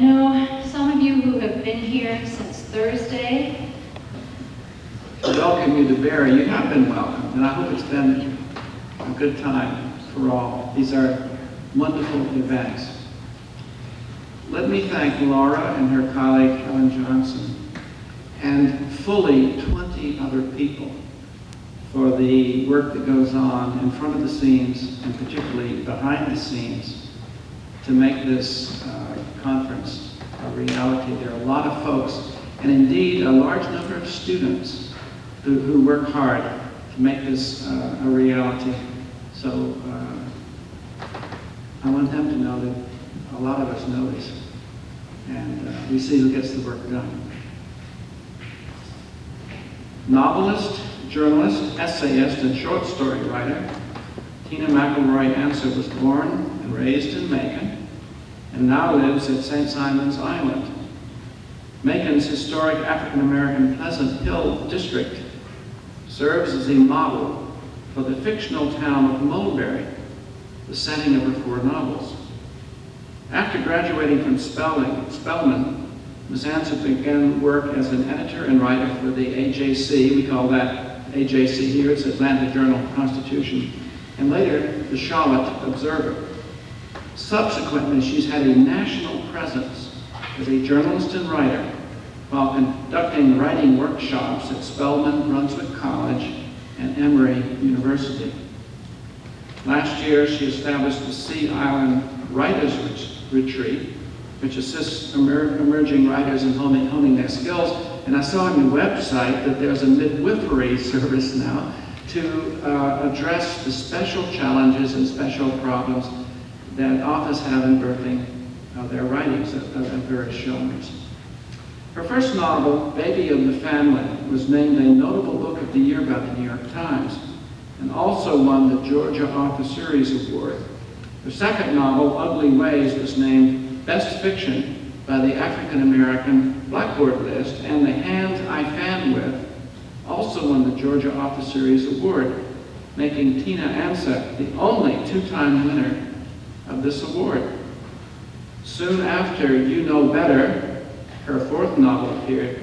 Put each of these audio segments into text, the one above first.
know some of you who have been here since Thursday. To welcome you to Barry, you have been welcomed, and I hope it's been a good time for all. These are wonderful events. Let me thank Laura and her colleague Helen Johnson and fully 20 other people for the work that goes on in front of the scenes and particularly behind the scenes to make this conference a reality. There are a lot of folks and indeed a large number of students who work hard to make this a reality. So I want them to know that a lot of us know this, and we see who gets the work done. Novelist, journalist, essayist, and short story writer, Tina McElroy Ansa was born and raised in Macon and now lives at St. Simon's Island. Macon's historic African-American Pleasant Hill district serves as a model for the fictional town of Mulberry, the setting of her 4 novels. After graduating from Spelman, Ms. Ansa began work as an editor and writer for the AJC, we call that AJC here, it's Atlanta Journal-Constitution, and later the Charlotte Observer. Subsequently, she's had a national presence as a journalist and writer while conducting writing workshops at Spelman, Brunswick College, and Emory University. Last year, she established the Sea Island Writers Retreat, which assists emerging writers in honing their skills. And I saw on your website that there's a midwifery service now to address the special challenges and special problems that authors have in birthing their writings at various genres. Her first novel, Baby of the Family, was named a Notable Book of the Year by the New York Times and also won the Georgia Author Series Award. Her second novel, Ugly Ways, was named Best Fiction by the African American Blackboard List, and The Hand I Fan With also won the Georgia Author Series Award, making Tina Ansa the only 2-time winner of this award. Soon after You Know Better, her 4th novel appeared,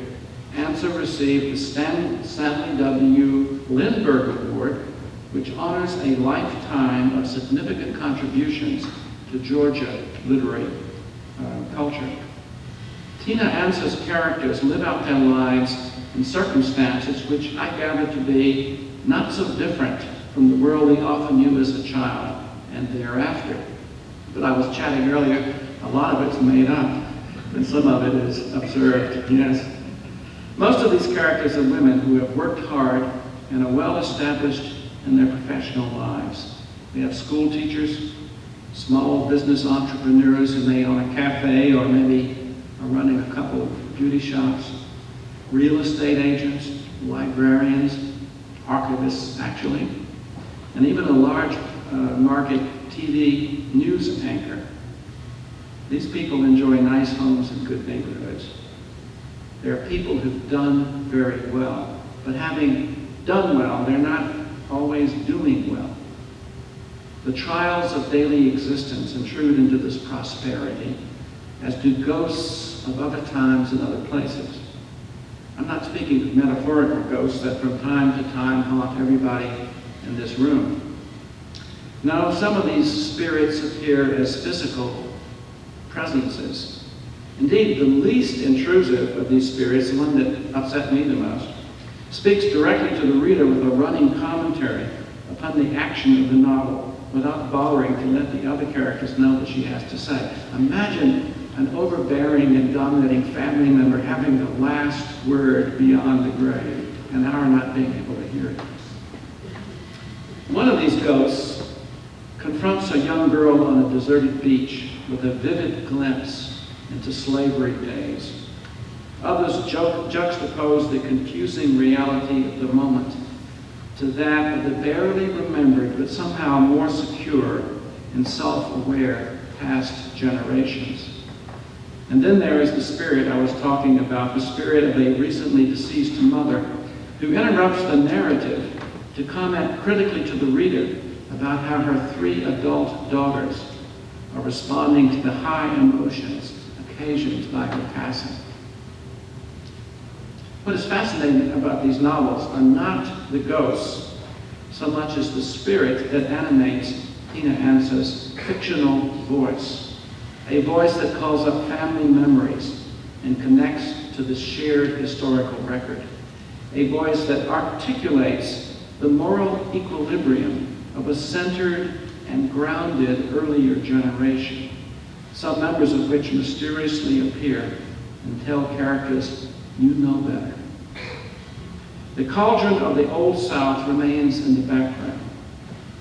Ansa received the Stanley W. Lindbergh Award, which honors a lifetime of significant contributions to Georgia literary culture. Tina Ansa's characters live out their lives in circumstances which I gather to be not so different from the world he often knew as a child and thereafter. But I was chatting earlier, a lot of it's made up, and some of it is observed, yes. Most of these characters are women who have worked hard and are well established in their professional lives. We have school teachers, small business entrepreneurs who may own a cafe or maybe are running a couple of beauty shops, real estate agents, librarians, archivists actually, and even a large market TV news anchor. These people enjoy nice homes and good neighborhoods. There are people who've done very well, but having done well, they're not always doing well. The trials of daily existence intrude into this prosperity, as do ghosts of other times and other places. I'm not speaking of metaphorical ghosts that from time to time haunt everybody in this room. No, some of these spirits appear as physical presences. Indeed, the least intrusive of these spirits, the one that upset me the most, speaks directly to the reader with a running commentary upon the action of the novel without bothering to let the other characters know what she has to say. Imagine an overbearing and dominating family member having the last word beyond the grave and our not being able to hear it. One of these ghosts confronts a young girl on a deserted beach with a vivid glimpse into slavery days. Others juxtapose the confusing reality of the moment to that of the barely remembered but somehow more secure and self-aware past generations. And then there is the spirit I was talking about, the spirit of a recently deceased mother who interrupts the narrative to comment critically to the reader about how her 3 adult daughters are responding to the high emotions occasioned by her passing. What is fascinating about these novels are not the ghosts, so much as the spirit that animates Tina Ansa's fictional voice, a voice that calls up family memories and connects to the shared historical record, a voice that articulates the moral equilibrium of a centered and grounded earlier generation, some members of which mysteriously appear and tell characters you know better. The cauldron of the Old South remains in the background.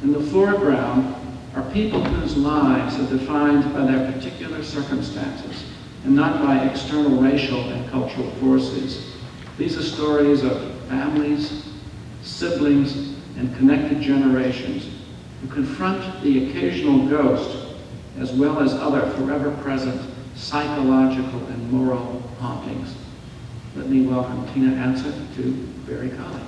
In the foreground are people whose lives are defined by their particular circumstances and not by external racial and cultural forces. These are stories of families, siblings, and connected generations who confront the occasional ghost as well as other forever present psychological and moral hauntings. Let me welcome Tina Ansa to Berry College.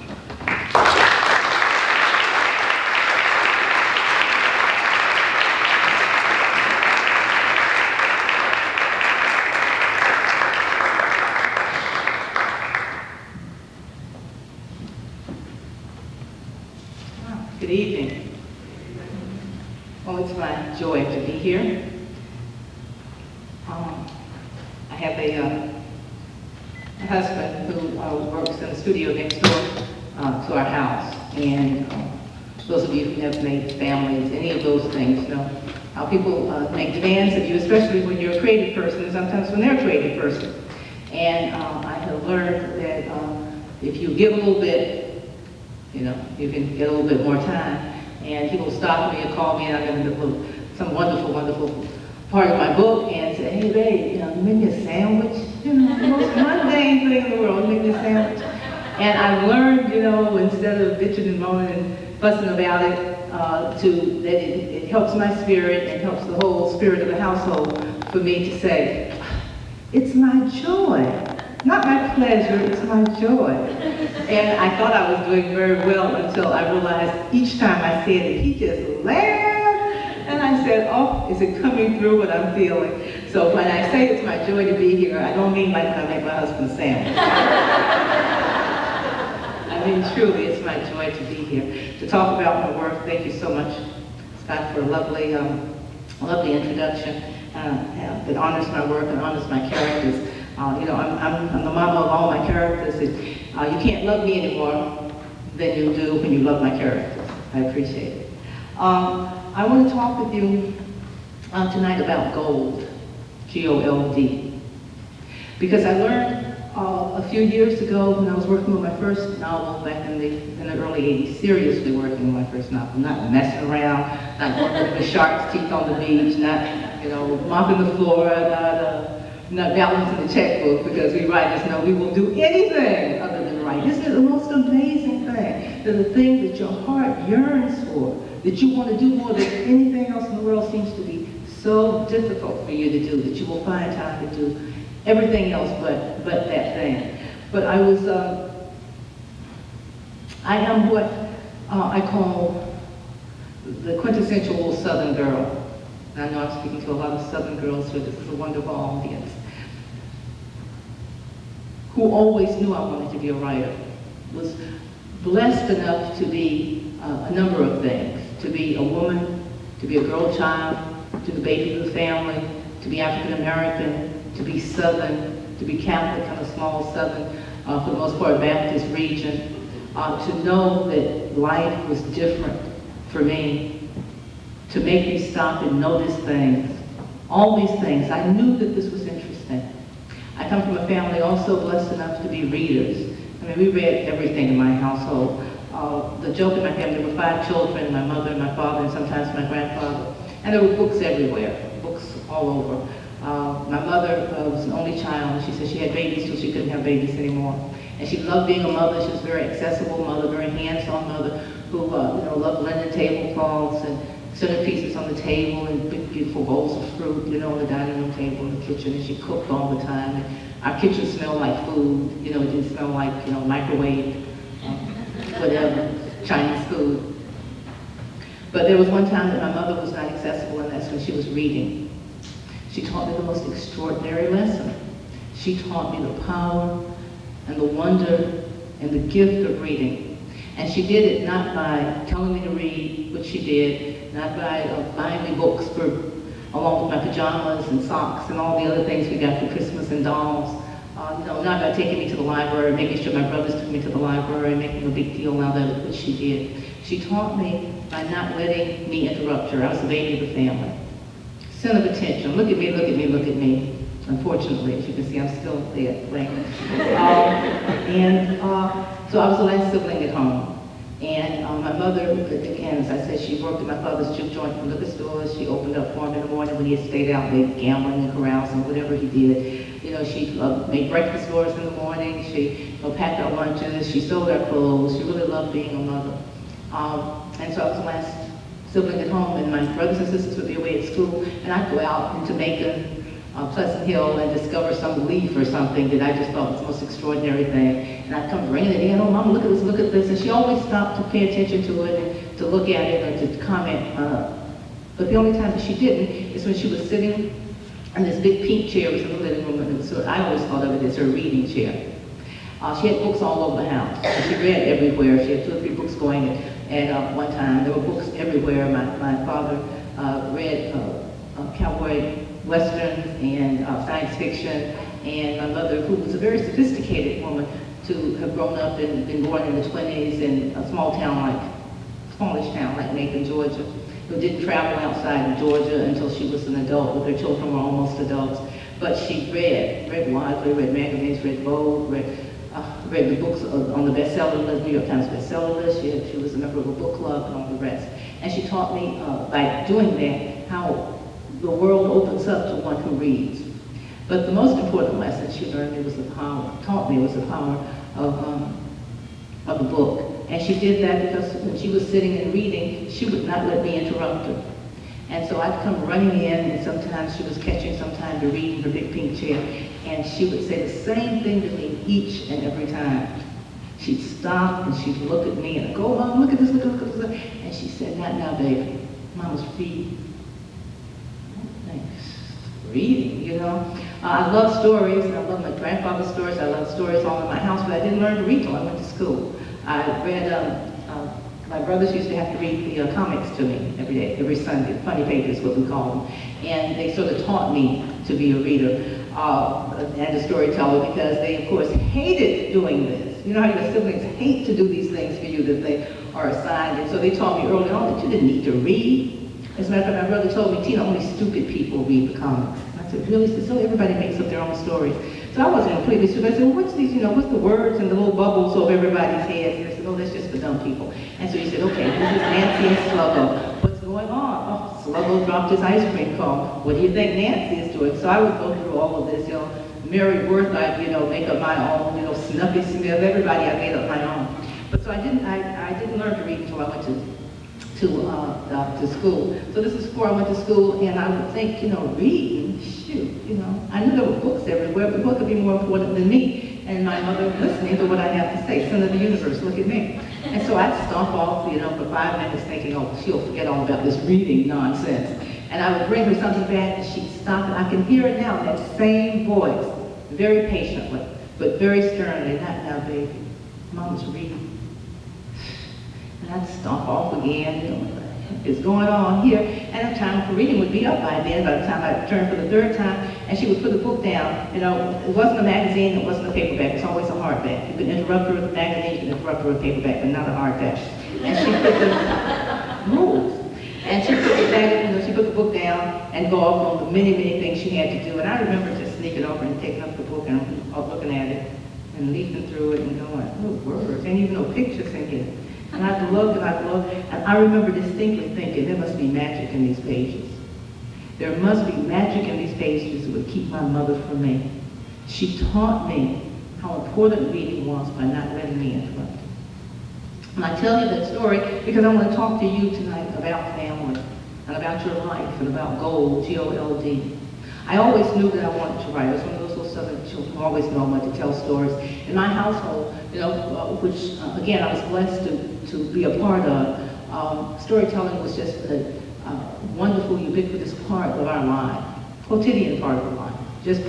Good evening. Well, it's my joy to be here. I have a husband who works in the studio next door to our house. And those of you who have made families, any of those things, know how people make demands of you, especially when you're a creative person, and sometimes when they're a creative person. And I have learned that if you give a little bit, you know, you can get a little bit more time. And people stop me and call me, and I'm in the middle of some wonderful, wonderful part of my book, and say, hey, babe, you know, you make me a sandwich? You know, the most mundane thing in the world, you make me a sandwich. And I've learned, you know, instead of bitching and moaning and fussing about it, that it helps my spirit and helps the whole spirit of the household for me to say, it's my joy. Not my pleasure, it's my joy. And I thought I was doing very well until I realized each time I said it, he just laughed. And I said, oh, is it coming through what I'm feeling? So when I say it's my joy to be here, I don't mean like when I make my husband sandwich. I mean, truly, it's my joy to be here. To talk about my work, thank you so much, Scott, for a lovely, lovely introduction that honors my work and honors my characters. You know, I'm the mama of all my characters. You can't love me anymore than you do when you love my characters. I appreciate it. I want to talk with you tonight about gold, G-O-L-D. Because I learned a few years ago when I was working on my first novel back in the early 80s, seriously working on my first novel, not messing around, not working with shark's teeth on the beach, not, you know, mopping the floor, not balancing the checkbook, because we writers know we will do anything other than write. Isn't it the most amazing thing? That the thing that your heart yearns for, that you want to do more than anything else in the world seems to be so difficult for you to do, that you will find time to do everything else but that thing. But I am what I call the quintessential little Southern girl. And I know I'm speaking to a lot of Southern girls, so this is a wonderful audience, who always knew I wanted to be a writer, was blessed enough to be a number of things, to be a woman, to be a girl child, to the baby of the family, to be African American, to be Southern, to be Catholic, kind of small Southern, for the most part Baptist region, to know that life was different for me, to make me stop and notice things, all these things. I knew that this was interesting. I come from a family also blessed enough to be readers. I mean, we read everything in my household. The joke in my family, there were 5 children, my mother, my father, and sometimes my grandfather. And there were books everywhere, books all over. My mother was an only child, and she said she had babies till she couldn't have babies anymore. And she loved being a mother. She was a very accessible mother, very hands-on mother, who loved linen tablecloths and centerpieces on the table and big, beautiful bowls of fruit, on the dining room table in the kitchen. And she cooked all the time. And our kitchen smelled like food. It didn't smell like, microwave, whatever, Chinese food. But there was one time that my mother was not accessible, and that's when she was reading. She taught me the most extraordinary lesson. She taught me the power and the wonder and the gift of reading. And she did it not by telling me to read, which she did, not by buying me books along with my pajamas and socks and all the other things we got for Christmas and dolls. No, not by taking me to the library, making sure my brothers took me to the library, making a big deal out of it, which she did. She taught me by not letting me interrupt her. I was the baby of the family. Center of attention. Look at me, look at me, look at me. Unfortunately, as you can see, I'm still there playing. So I was the last sibling at home. And my mother, again, as I said, she worked at my father's juke joint and liquor stores. She opened up for him in the morning when he had stayed out late gambling and carousing, whatever he did. You know, she made breakfast for us in the morning. She packed our lunches. She sewed our clothes. She really loved being a mother. And so I was the last sibling at home, and my brothers and sisters would be away at school, and I'd go out into Macon, Pleasant Hill, and discover some leaf or something that I just thought was the most extraordinary thing. And I'd come bringing it in, oh, Mama, look at this, look at this. And she always stopped to pay attention to it and to look at it or to comment on it. But the only time that she didn't is when she was sitting in this big pink chair. It was in the living room, and I always thought of it as her reading chair. She had books all over the house. She read everywhere. She had 2 or 3 books going at one time. There were books everywhere. My father read cowboy westerns and science fiction, and my mother, who was a very sophisticated woman, to have grown up and been born in the 20s in a smallish town like Macon, Georgia, who didn't travel outside of Georgia until she was an adult, but her children were almost adults. But she read widely, read magazines, read Vogue, read the books on the bestseller list, New York Times bestseller list. She was a member of a book club and all the rest. And she taught me, by doing that, how the world opens up to one who reads. But the most important lesson she taught me was the power of a book. And she did that because when she was sitting and reading, she would not let me interrupt her. And so I'd come running in, and sometimes she was catching some time to read in her big pink chair, and she would say the same thing to me each and every time. She'd stop and she'd look at me and I'd go, Mom, look at this, look at this, look at this. And she said, not now, baby. Mama's reading. Thanks. Reading, you know. I love stories, and I love my grandfather's stories. I love stories all in my house, but I didn't learn to read till I went to school. I read, my brothers used to have to read the comics to me every day, every Sunday. Funny pages, what we call them. And they sort of taught me to be a reader and a storyteller, because they, of course, hated doing this. You know how your siblings hate to do these things for you that they are assigned. And so they taught me early on that you didn't need to read. As a matter of fact, my brother told me, Tina, only stupid people read the comics. I said, really? He said, so everybody makes up their own stories. So I wasn't completely stupid. I said, well, what's these, what's the words and the little bubbles over everybody's heads? And I said, oh, that's just for dumb people. And so he said, okay, this is Nancy and Sluggo. What's going on? Oh, Sluggo dropped his ice cream cone. What do you think Nancy is doing? So I would go through all of this, Mary Worth, I'd, make up my own, Snuffy Smith, everybody, I made up my own. But so I didn't learn to read until I went to school. So this is before I went to school, and I would think, reading, shoot, I knew there were books everywhere, but what could be more important than me and my mother listening to what I have to say? Son of the universe, look at me. And so I'd stomp off, for 5 minutes thinking, oh, she'll forget all about this reading nonsense. And I would bring her something back, and she'd stop, and I can hear it now, that same voice, very patiently, but very sternly, not now, baby, Mama's reading. And I'd stomp off again, what the heck is going on here? And the time for reading would be up by then, by the time I returned for the 3rd time, and she would put the book down. It wasn't a magazine, it wasn't a paperback, it's always a hardback. You can interrupt her with a magazine, you can interrupt her with a paperback, but not a hardback. And she put the rules. And she put it back, she put the book down and go off on the many, many things she had to do. And I remember just sneaking over and taking up the book and looking at it and leafing through it and going, oh, words, and even no pictures in here. And I loved it, and I remember distinctly thinking, there must be magic in these pages. There must be magic in these pages that would keep my mother from me. She taught me how important reading was by not letting me interrupt. And I tell you that story because I want to talk to you tonight about family, and about your life, and about gold, G-O-L-D. I always knew that I wanted to write. I was one of those little Southern children who always knew I wanted to tell stories. In my household, which again I was blessed to be a part of, storytelling was just a wonderful, ubiquitous part of our life. quotidian part of life. Just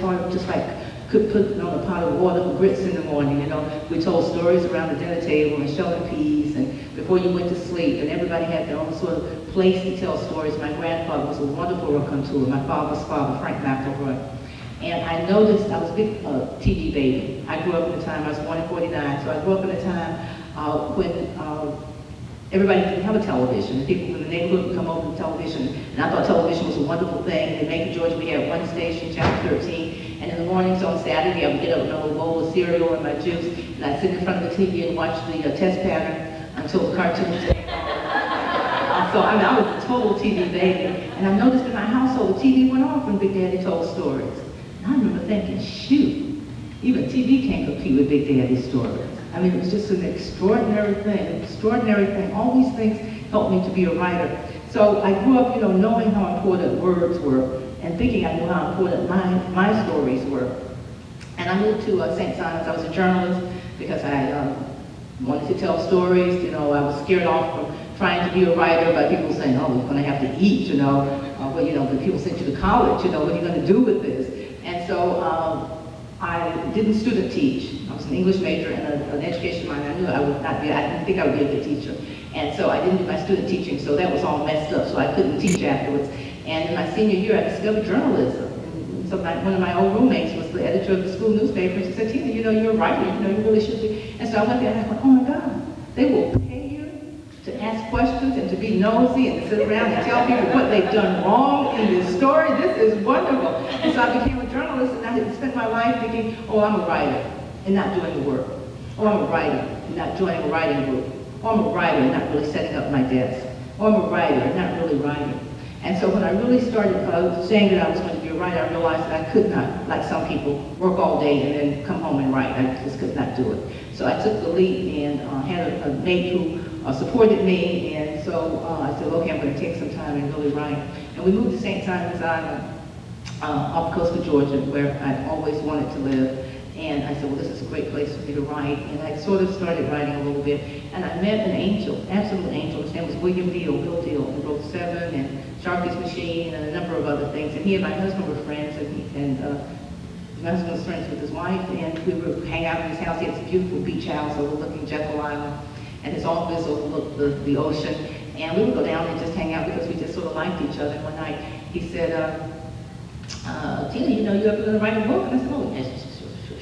like could put on a pot of water for grits in the morning, you know. We told stories around the dinner table and shelling peas and before you went to sleep, and everybody had their own sort of place to tell stories. My grandfather was a wonderful raconteur, my father's father, Frank McElroy. And I noticed, I was a big TV baby. I grew up in a time, I was born in '49, so I grew up in a time when everybody didn't have a television. People in the neighborhood would come over to television, and I thought television was a wonderful thing. In Macon, Georgia, we had one station, Channel 13, and in the mornings on Saturday, I would get up with a little bowl of cereal and my juice, and I'd sit in front of the TV and watch the test pattern until the cartoons came on. So I was a total TV baby, and I noticed in my household, the TV went off when Big Daddy told stories. And I remember thinking, shoot, even TV can't compete with Big Daddy's stories. I mean, it was just an extraordinary thing. All these things helped me to be a writer. So I grew up, you know, knowing how important words were and thinking I knew how important my stories were. And I moved to St. Simon's. I was a journalist because I wanted to tell stories. You know, I was scared off from trying to be a writer by people saying, oh, you're going to have to eat, you know. Well, you know, when people sent you to college, you know, what are you going to do with this? And so I didn't student teach. I was an English major and an education minor. I knew I would not be, I didn't think I would be a good teacher. And so I didn't do my student teaching, so that was all messed up, so I couldn't teach afterwards. And in my senior year, I discovered journalism. And so one of my old roommates was the editor of the school newspaper, and she said, Tina, you know, you're a writer, you know, you really should be. And so I went there and I went, oh my God, they will pay you to ask questions and to be nosy and to sit around and tell people what they've done wrong in this story. This is wonderful. And so I became a journalist, and I had spent my life thinking, oh, I'm a writer and not doing the work. Oh, I'm a writer and not joining a writing group. Oh, I'm a writer and not really setting up my desk. Oh, I'm a writer and not really writing. And so when I really started saying that I was going to be a writer, I realized that I could not, like some people, work all day and then come home and write. I just could not do it. So I took the leap and had a mate who supported me, and so I said, okay, I'm going to take some time and really write. And we moved to St. Simon's Island, off the coast of Georgia, where I'd always wanted to live. And I said, well, this is a great place for me to write. And I sort of started writing a little bit. And I met an angel, absolute angel. His name was William Deal, Bill Deal. He wrote Seven and Sharky's Machine and a number of other things. And he and my husband were friends, and my husband was friends with his wife, and we would hang out in his house. He had this beautiful beach house overlooking Jekyll Island, and his office overlooked the ocean. And we would go down and just hang out because we just sort of liked each other. And one night he said, Tina, you know, you're going to write a book? And I said, oh, yes,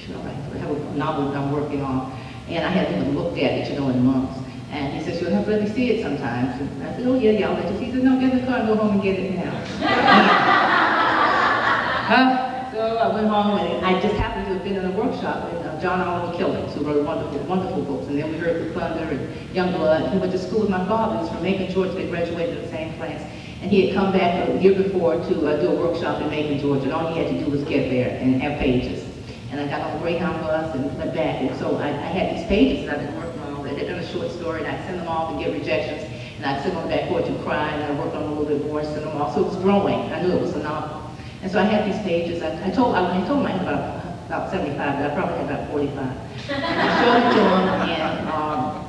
sure, I have a novel that I'm working on. And I hadn't even looked at it, you know, in months. And he said, you'll have to let me see it sometimes. And I said, oh, yeah, I'll let you see it. He said, no, get in the car and go home and get it now. So I went home, and I just happened to have been in a workshop with John Oliver Killings, who wrote wonderful, wonderful books. And then we heard The Thunder and Young Blood. He went to school with my father. He was from Macon, Georgia. They graduated in the same class. And he had come back a year before to do a workshop in Macon, Georgia. And all he had to do was get there and have pages. And I got on the Greyhound bus and went back. And so I had these pages that I've been working on. They'd done a short story, and I'd send them off and get rejections. And I'd sit on the back porch and cry, and I worked on them a little bit more, send them off. So it was growing. I knew it was a novel. And so I had these pages. I told him I had about 75, but I probably had about 45. And I showed it to him, and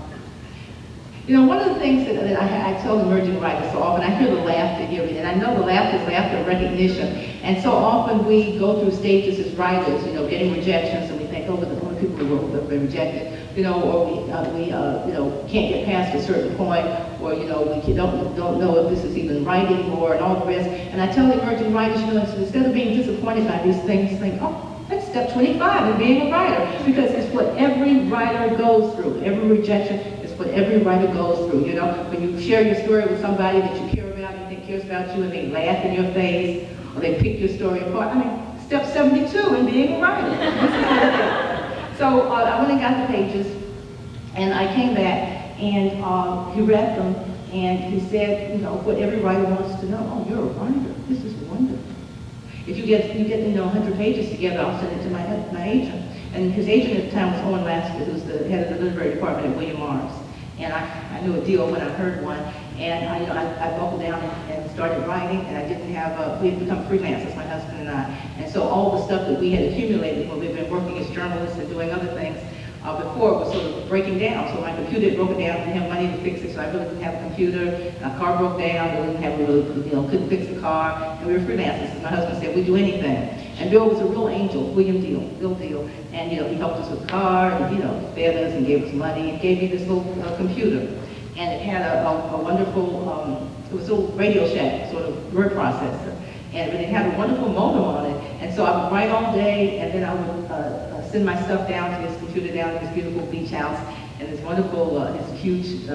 you know, one of the things that I tell emerging writers so often, I hear the laughter here, and I know the laughter is laughter of recognition. And so often we go through stages as writers, you know, getting rejections, and we think, oh, but the only people who have been rejected, you know, or we you know, can't get past a certain point, or, you know, we don't know if this is even right anymore, and all the rest. And I tell the emerging writers, you know, instead of being disappointed by these things, think, oh, that's step 25 in being a writer, because it's what every writer goes through. Every rejection is what every writer goes through. You know, when you share your story with somebody that you care about, you think cares about you, and they laugh in your face, or they pick your story apart. I mean, step 72 in being a writer. This is what it is. So I went and got the pages, and I came back, and he read them, and he said, you know, what every writer wants to know. Oh, you're a writer. This is wonderful. If you get you know, 100 pages together, I'll send it to my agent. And his agent at the time was Owen Lasker, who's the head of the literary department at William Morris. And I knew a deal when I heard one. And I buckled down and started writing, and I didn't have, we had become freelancers, my husband and I. And so all the stuff that we had accumulated when we've been working as journalists and doing other things, Before it was sort of breaking down, so my computer had broken down, I didn't have money to fix it, so I really didn't have a computer. My car broke down, I didn't have couldn't fix the car, and we were freelancers. So my husband said, we'd do anything. And Bill was a real angel, Bill Deal, and he helped us with the car, and fed us and gave us money, and gave me this little computer. And it had a wonderful, it was a little Radio Shack sort of word processor, and it had a wonderful modem on it. And so I would write all day, and then I would send my stuff down to his computer down at his beautiful beach house, and his wonderful, his huge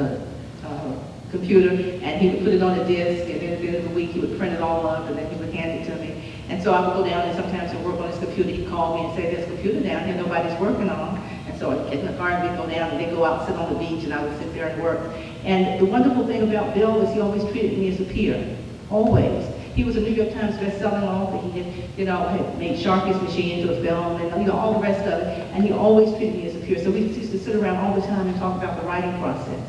computer, and he would put it on a disc, and then at the end of the week he would print it all up, and then he would hand it to me. And so I would go down, and sometimes he'd work on his computer, he'd call me and say, there's a computer down here nobody's working on. And so I'd get in the car, and we'd go down, and they'd go out and sit on the beach, and I would sit there and work. And the wonderful thing about Bill is he always treated me as a peer, always. He was a New York Times best-selling author. He had made Sharky's Machine into a film, and all the rest of it. And he always treated me as a peer. So we used to sit around all the time and talk about the writing process.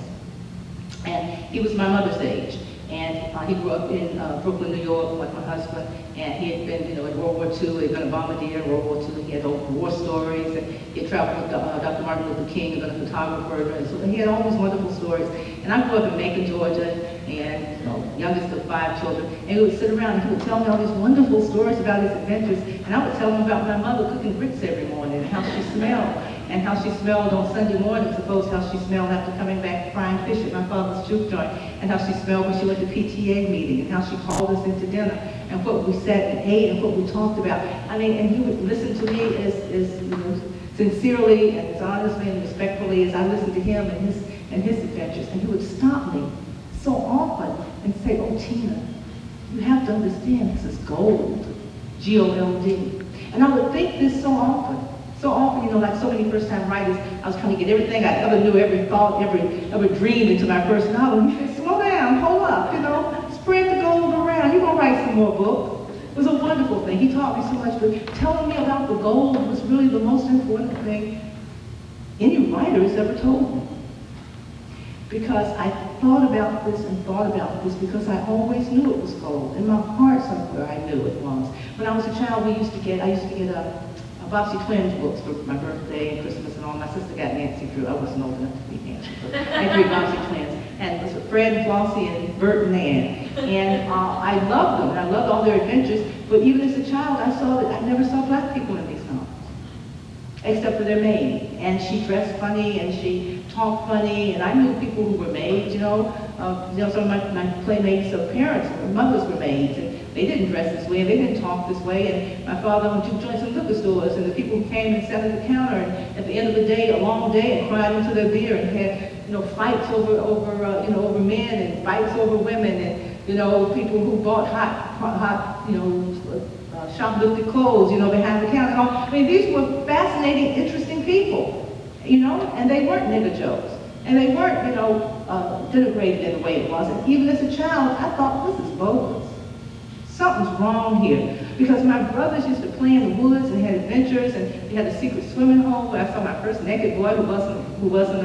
And he was my mother's age. And he grew up in Brooklyn, New York, like my husband. And he had been, in World War II. He had been a bombardier in World War II. He had war stories. And he had traveled with Dr. Martin Luther King, and been a photographer. And so he had all these wonderful stories. And I grew up in Macon, Georgia, and youngest of 5 children. And he would sit around and he would tell me all these wonderful stories about his adventures. And I would tell him about my mother cooking grits every morning, and how she smelled. And how she smelled on Sunday mornings, opposed to how she smelled after coming back frying fish at my father's juke joint, and how she smelled when she went to PTA meeting, and how she called us into dinner, and what we sat and ate, and what we talked about. I mean, and he would listen to me as sincerely and as honestly and respectfully as I listened to him and his adventures. And he would stop me so often and say, oh, Tina, you have to understand this is gold, G-O-L-D. And I would think this so often. So often, like so many first-time writers, I was trying to get everything I ever knew, every thought, every dream into my first novel. And he said, slow down, hold up, spread the gold around. You're going to write some more books. It was a wonderful thing. He taught me so much, but telling me about the gold was really the most important thing any writer has ever told me. Because I thought about this because I always knew it was gold. In my heart somewhere I knew it was. When I was a child, I used to get Bobbsey Twins books for my birthday and Christmas and all. My sister got Nancy Drew. I wasn't old enough to be Nancy, but I had 3 Bobbsey Twins. And it was Fred and Flossie and Bert and Ann. And I loved them, and I loved all their adventures. But even as a child, I never saw black people in these novels, except for their maid. And she dressed funny, and she talked funny, and I knew people who were maids, some of my playmates' parents, mothers were maids, and they didn't dress this way, and they didn't talk this way, and my father went to join some liquor stores, and the people who came and sat at the counter, and at the end of the day, a long day, and cried into their beer, and had, fights over men, and fights over women, and, people who bought hot, shoplifted clothes, behind the counter. I mean, these were fascinating, interesting people, and they weren't nigger jokes, and they weren't, denigrated in the way it was. And even as a child, I thought, this is bogus. Something's wrong here. Because my brothers used to play in the woods and had adventures, and we had a secret swimming hole where I saw my first naked boy who wasn't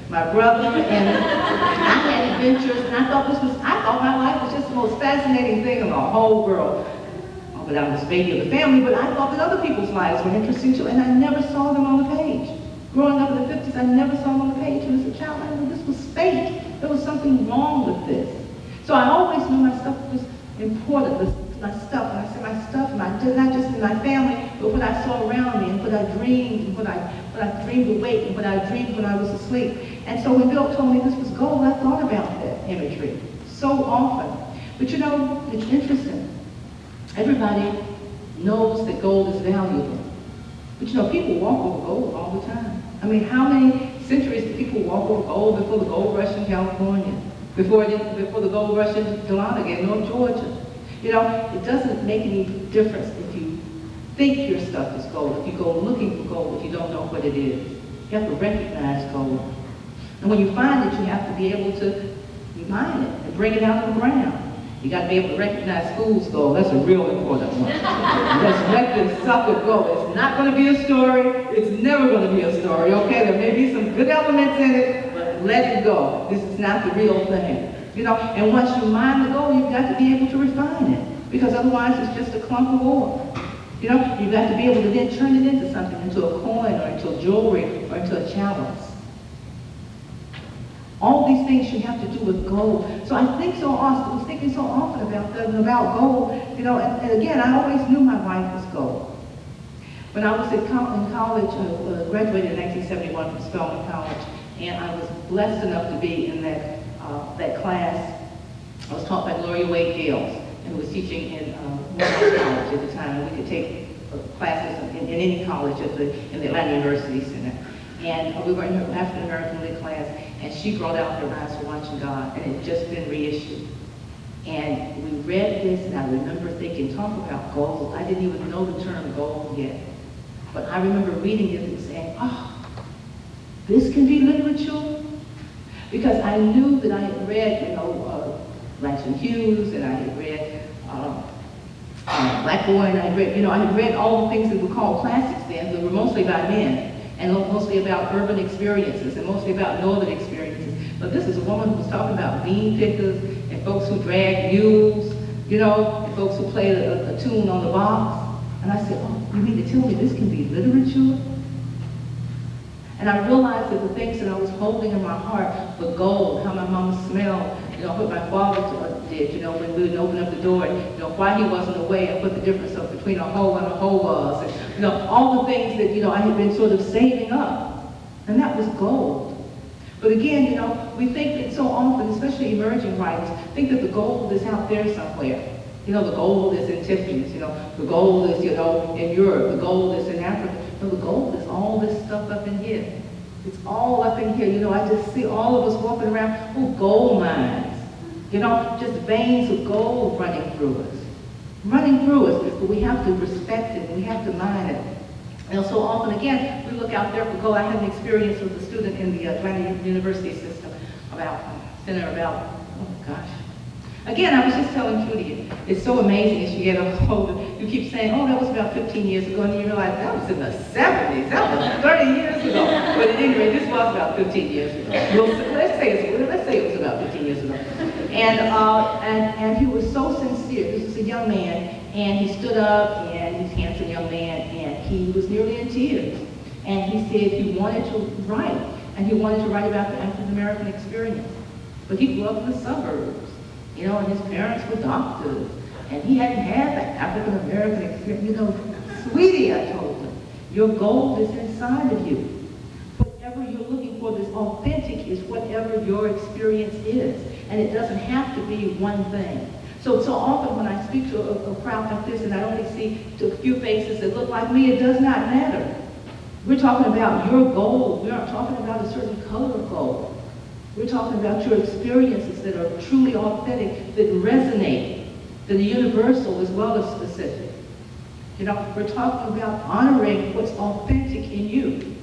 my brother, and I had adventures, and I thought my life was just the most fascinating thing in the whole world. But I was the baby of the family, but I thought that other people's lives were interesting too, and I never saw them on the page. Growing up in the 50s, I never saw them on the page. And as a child, I knew this was fake. There was something wrong with this. So I always knew my stuff was important. My stuff, and I said my stuff, not just in my family, but what I saw around me, and what I dreamed, and what I dreamed awake, and what I dreamed when I was asleep. And so when Bill told me this was gold, I thought about that imagery so often. But it's interesting. Everybody knows that gold is valuable. But people walk over gold all the time. I mean, how many centuries did people walk over gold before the gold rush in California? Before the gold rush in Dahlonega, North Georgia? It doesn't make any difference if you think your stuff is gold, if you go looking for gold, if you don't know what it is. You have to recognize gold. And when you find it, you have to be able to mine it and bring it out of the ground. You got to be able to recognize fool's gold. That's a real important one. Let's let this sucker go. It's not going to be a story. It's never going to be a story, okay? There may be some good elements in it, but let it go. This is not the real thing. And once you mine the gold, you've got to be able to refine it, because otherwise it's just a clump of ore. You know, you've got to be able to then turn it into something, into a coin or into jewelry or into a chalice. All these things should have to do with gold. So I think so often, I was thinking so often about gold, you know, and again, I always knew my wife was gold. When I was in college, graduated in 1971 from Spelman College, and I was blessed enough to be in that class. I was taught by Gloria Wade Gales, who was teaching in Morehouse College at the time, and we could take classes in any college in the Atlanta University Center. And we were in her African American Lit class, and she brought out Her Eyes for Watching God, and it had just been reissued. And we read this, and I remember thinking, talk about gold. I didn't even know the term gold yet. But I remember reading it and saying, oh, this can be literature? Because I knew that I had read, you know, Langston Hughes, and I had read Black Boy, and I had read, you know, I had read all the things that were called classics then, that were mostly about men, and mostly about urban experiences, and mostly about northern experiences. But this is a woman who was talking about bean pickers, and folks who drag mules, you know, and folks who played a tune on the box. And I said, oh, you mean to tell me this can be literature? And I realized that the things that I was holding in my heart were gold, how my mama smelled, you know, what my father did, you know, when we would open up the door, and, you know, why he wasn't away, and what the difference between a hoe and a hoe was, and, you know, all the things that, you know, I had been sort of saving up. And that was gold. But again, you know, we think that so often, especially emerging writers, think that the gold is out there somewhere. You know, the gold is in Tiffany's, you know, the gold is, you know, in Europe, the gold is in Africa. No, the gold is all this stuff up in here. It's all up in here. You know, I just see all of us walking around, oh, gold mines. You know, just veins of gold running through us. Running through us, but we have to respect it, and we have to mine it. And so often, again, we look out there for gold. I had an experience with a student in the Atlanta University system about, oh gosh. Again, I was just telling Trudy, it's so amazing as you get older. You keep saying, oh, that was about 15 years ago, and you realize that was in the 70s, that was 30 years ago. But at any rate, this was about 15 years ago. Let's say it was about 15 years ago. And he was so sincere. This was a young man, and he stood up, and he's a handsome young man, and he was nearly in tears. And he said he wanted to write, and he wanted to write about the African American experience. But he grew up in the suburbs. You know, and his parents were doctors, and he hadn't had that African American experience. You know, sweetie, I told him, your gold is inside of you. Whatever you're looking for, this authentic is whatever your experience is, and it doesn't have to be one thing. So often when I speak to a crowd like this, and I only see a few faces that look like me, it does not matter. We're talking about your gold. We aren't talking about a certain color of gold. We're talking about your experiences that are truly authentic, that resonate, that are universal as well as specific. You know, we're talking about honoring what's authentic in you.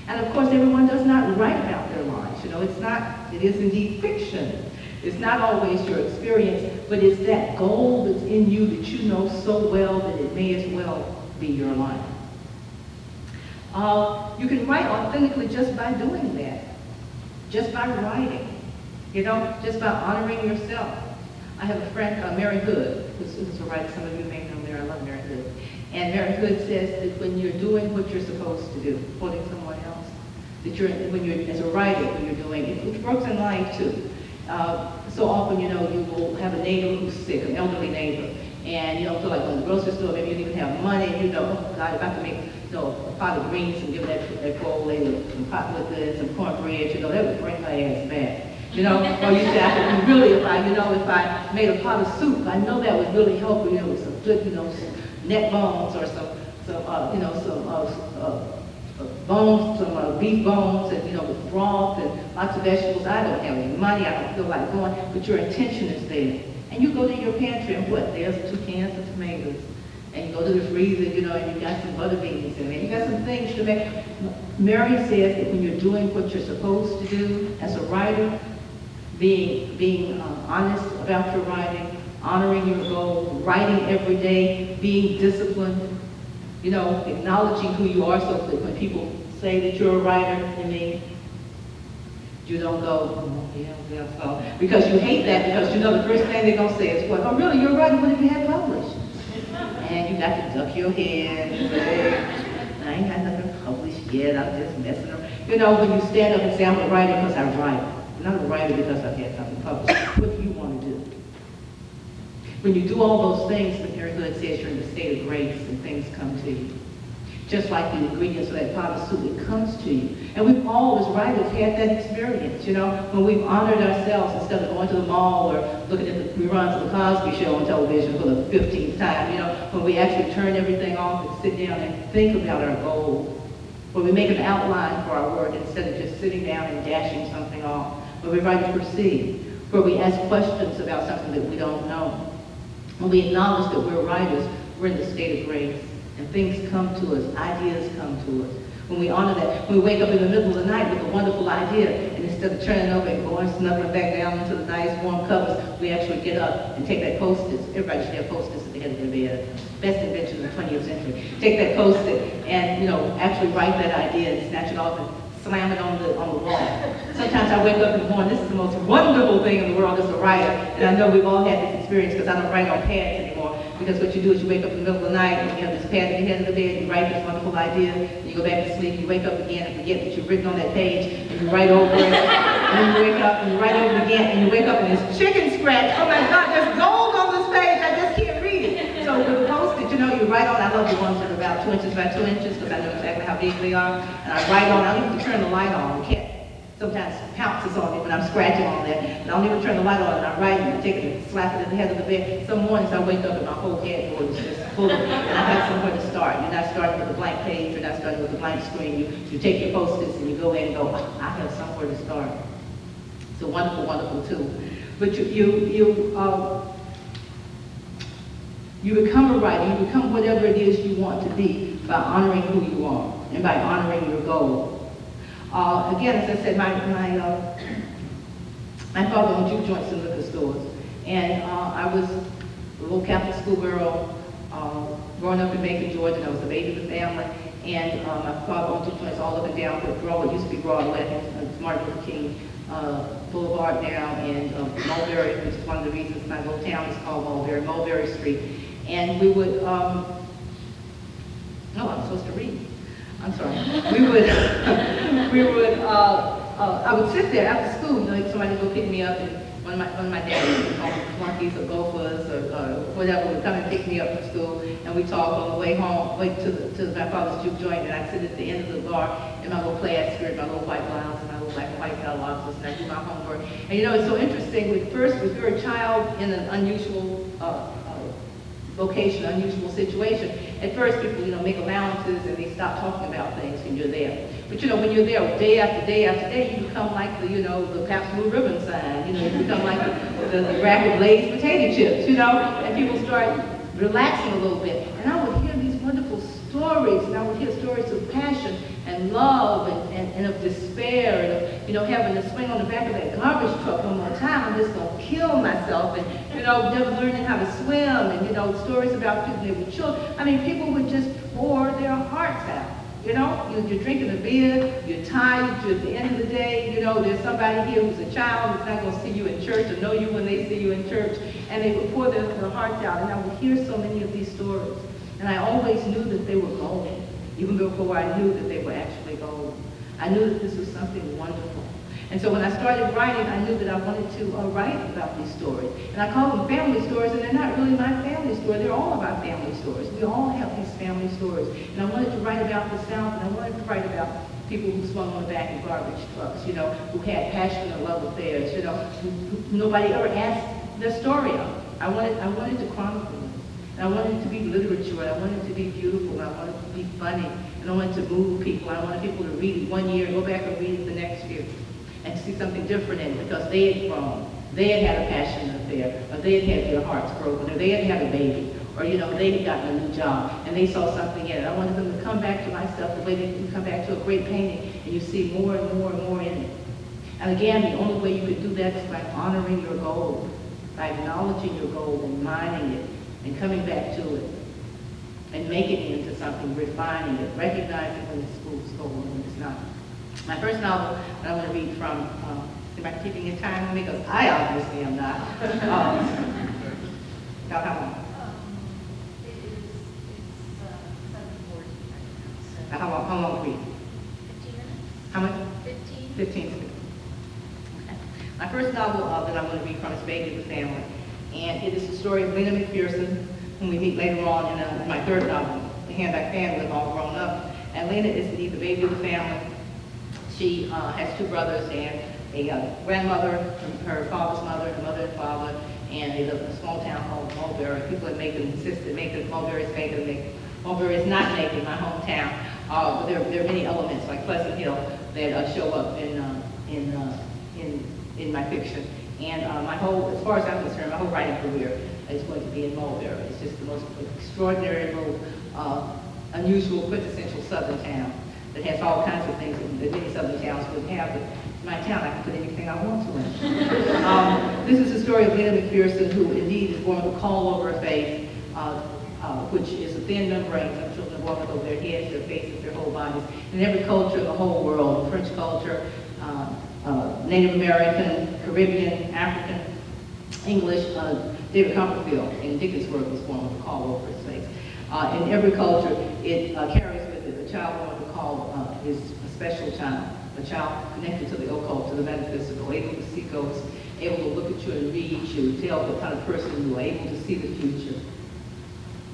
And of course, everyone does not write about their lives. You know, it is indeed fiction. It's not always your experience, but it's that gold that's in you that you know so well that it may as well be your life. You can write authentically just by doing that. Just by writing, you know, just by honoring yourself. I have a friend, Mary Hood, who's a writer. Some of you may know Mary. I love Mary Hood. And Mary Hood says that when you're doing what you're supposed to do, quoting someone else, that when you're as a writer, when you're doing it, which works in life too. So often, you know, you will have a neighbor who's sick, an elderly neighbor, and you don't feel like going to the grocery store. Maybe you don't even have money, and you know, oh God, if I can make, you know, a pot of greens and give that poor old lady some pot with it, some cornbread, you know, that would bring her ass back. You know, or you say, I could really, if I made a pot of soup, I know that would really help, you know, with some good, you know, some neck bones or some bones, some beef bones, and you know, with broth and lots of vegetables. I don't have any money, I don't feel like going, but your intention is there. And you go to your pantry and what? There's 2 cans of tomatoes. And you go to the freezer, you know, and you got some butter beans in there. You got some things to make. Mary says that when you're doing what you're supposed to do as a writer, being honest about your writing, honoring your goal, writing every day, being disciplined, you know, acknowledging who you are so that when people say that you're a writer, you don't go, oh, yeah, so. Because you hate that, because you know the first thing they're going to say is, what? Oh, really, you're a writer? What have you had published? And you got to duck your head and say, I ain't got nothing published yet, I'm just messing around. You know, when you stand up and say, I'm a writer because I write. I'm not a writer because I've had something published. What do you want to do? When you do all those things, the Mary Hood says you're in the state of grace and things come to you. Just like the ingredients of that pot of soup, it comes to you. And we've all, as writers, had that experience, you know, when we've honored ourselves instead of going to the mall or looking at the reruns of the Cosby Show on television for the 15th time, you know, when we actually turn everything off and sit down and think about our goals, when we make an outline for our work instead of just sitting down and dashing something off, when we write to proceed, where we ask questions about something that we don't know, when we acknowledge that we're writers, we're in the state of grace. And things come to us, ideas come to us. When we honor that, when we wake up in the middle of the night with a wonderful idea, and instead of turning over and going snuggling back down into the nice warm covers, we actually get up and take that Post-it. Everybody should have Post-its at the head of their bed. Best invention of the 20th century. Take that Post-it and, you know, actually write that idea and snatch it off and slam it on the wall. Sometimes I wake up in the morning, this is the most wonderful thing in the world as a writer, and I know we've all had this experience because I don't write on pads anymore. Because what you do is you wake up in the middle of the night and you have this pad at the head of the bed, you write this wonderful idea, and you go back to sleep, you wake up again and forget that you've written on that page, and you write over it, and then you wake up and you write over it again, and you wake up and there's chicken scratch. Oh my God, there's gold on this page, I just can't read it. So with the Post-it, you know, you write on, I love the ones that are about 2 inches by 2 inches, because I know exactly how big they are, and I write on, I don't even turn the light on, the cat sometimes pounces on me when I'm scratching on that, and I don't even turn the light on, and I write and I take it and slap it at the head of the bed. Some mornings I wake up and my whole headboard is just full of it, and I have somewhere to start. You're not starting with a blank page, you're not starting with a blank screen. You take your Post-its and you go in and go, oh, I have somewhere to start. It's a wonderful, wonderful tool. But you become a writer, you become whatever it is you want to be by honoring who you are and by honoring your goal. Again, as I said, my father owned juke joints and liquor stores, and I was a little Catholic schoolgirl growing up in Macon, Georgia. I was the baby of the family, and my father owned juke joints all up and down what used to be Broadway, Martin Luther King Boulevard now, and Mulberry, which is one of the reasons my little town is called Mulberry Street. And we would, no, I'm supposed to read. I'm sorry. I would sit there after school, you know, like somebody would go pick me up, and one of my daddies, Marquis or Gophers or whatever, would come and pick me up from school, and we talk on the way home, to my father's juke joint, and I'd sit at the end of the bar in my little plaid skirt, my little white blouse, and my little black and white catalogs, and I do my homework. And you know, it's so interesting, if you're a child in an unusual vocation, unusual situation. At first, people, you know, make allowances and they stop talking about things when you're there. But you know, when you're there day after day after day, you become like the, you know, the Pabst Blue Ribbon sign. You know, you become like the rack of Lay's potato chips. You know, and people start relaxing a little bit. And I would hear these wonderful stories, and I would hear stories of passion and love and of despair, and of, you know, having to swing on the back of that garbage truck one more time. I'm just gonna kill myself, and you know, never learning how to swim, and you know, stories about people that were children. I mean, people would just pour their hearts out. You know, you're drinking a beer, you're tired, you're at the end of the day, you know, there's somebody here who's a child who's not going to see you in church or know you when they see you in church, and they would pour their hearts out, and I would hear so many of these stories, and I always knew that they were golden, even before I knew that they were actually golden. I knew that this was something wonderful. And so when I started writing, I knew that I wanted to write about these stories. And I call them family stories, and they're not really my family story. They're all of our family stories. We all have these family stories. And I wanted to write about the South, and I wanted to write about people who swung on the back of garbage trucks, you know, who had passionate love affairs, you know, who nobody ever asked their story of. I wanted to chronicle them. And I wanted it to be literature, and I wanted it to be beautiful, and I wanted it to be funny, and I wanted to move people. I wanted people to read it one year, go back and read it the next year, and see something different in it, because they had grown, they had had a passionate affair, or they had had their hearts broken, or they had had a baby, or you know, they had gotten a new job, and they saw something in it. I wanted them to come back to my stuff the way they can come back to a great painting, and you see more and more and more in it. And again, the only way you can do that is by honoring your gold, by acknowledging your gold and mining it, and coming back to it, and making it into something, refining it, recognizing when it's stolen and when it's not. My first novel that I'm going to read from, am I keeping in time with me? Because I obviously am not. About how long? It is 15 to 16. Okay. My first novel that I'm going to read from is Baby of the Family. And it is the story of Lena McPherson, whom we meet later on in my third novel, The Handback Family, all grown up. And Lena is indeed the baby of the family. She has two brothers and a grandmother, her father's mother, her mother and father, and they live in a small town called Mulberry. People at Macon insist that Mulberry is Macon. Mulberry is not Macon, my hometown. But there are many elements like Pleasant Hill that show up in my fiction. And my whole, as far as I'm concerned, my whole writing career is going to be in Mulberry. It's just the most extraordinary, little, unusual, quintessential southern town that has all kinds of things that many southern towns wouldn't have. But in my town, I can put anything I want to in. This is the story of Lena McPherson, who indeed is born with a caul over her face, which is a thin membrane. Some children walk over their heads, their faces, their whole bodies. In every culture in the whole world, French culture, Native American, Caribbean, African, English, David Copperfield in Dickens' work was born with a caul over his face. In every culture, it carries with it a child born with a caul is a special child, a child connected to the occult, to the metaphysical, able to see ghosts, able to look at you and read you, tell what kind of person you are, able to see the future,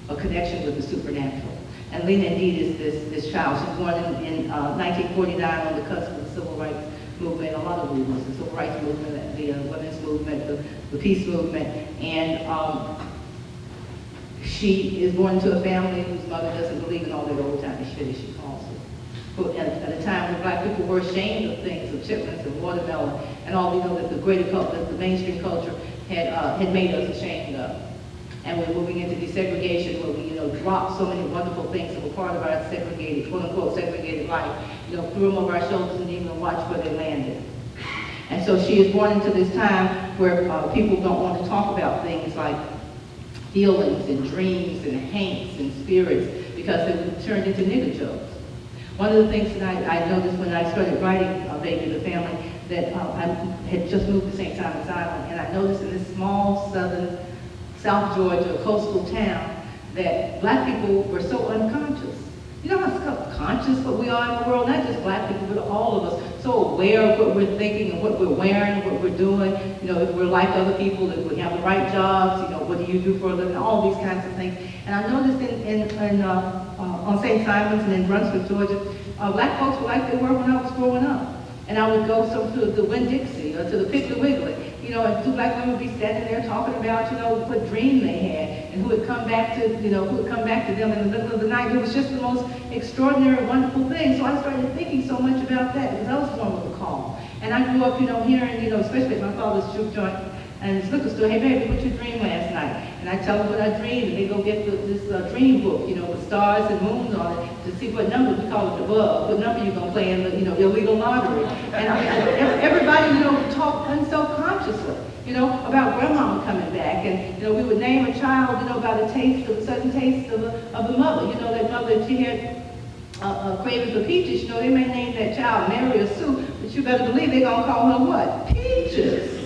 a connection with the supernatural. And Lena indeed is this child. She was born in 1949 on the cusp of the civil rights movement, a lot of movements, the civil rights movement, the women's movement, the peace movement, and she is born into a family whose mother doesn't believe in all that old-timey shit, as she calls it. But at a time when black people were ashamed of things, of chitlins and watermelon, and all we know that the mainstream culture had made us ashamed of. And we're moving into desegregation, where we, drop so many wonderful things that were part of our segregated, quote-unquote, segregated life, threw them over our shoulders and didn't even watch where they landed. And so she is born into this time where people don't want to talk about things like feelings and dreams and haints and spirits because they were turned into nigger jokes. One of the things that I noticed when I started writing Baby of the Family, that I had just moved to St. Simon's Island, and I noticed in this small southern South Georgia coastal town that black people were so unconscious. You know how conscious what we are in the world, not just black people, but all of us, so aware of what we're thinking and what we're wearing, what we're doing, if we're like other people, if we have the right jobs, what do you do for a living, all these kinds of things. And I noticed on St. Simon's and in Brunswick, Georgia, black folks were like they were when I was growing up. And I would go to the Winn-Dixie or to the Piggly Wiggly, and two black women would be standing there talking about, what dream they had and who had come back to, them in the middle of the night. It was just the most extraordinary, wonderful thing. So I started thinking so much about that because I was born with a call. And I grew up, hearing, especially at my father's juke joint and his liquor store, hey baby, what'd you dream last night? And I tell them what I dreamed, and they go get this dream book, with stars and moons on it to see what number, we call it the bug, what number you're going to play in the, illegal lottery. And everybody, talk unselfconsciously, about grandmama coming back. And, we would name a child, by the taste of a certain taste of the mother. That mother, she had craving for peaches, they may name that child Mary or Sue, but you better believe they're going to call her what? Peaches.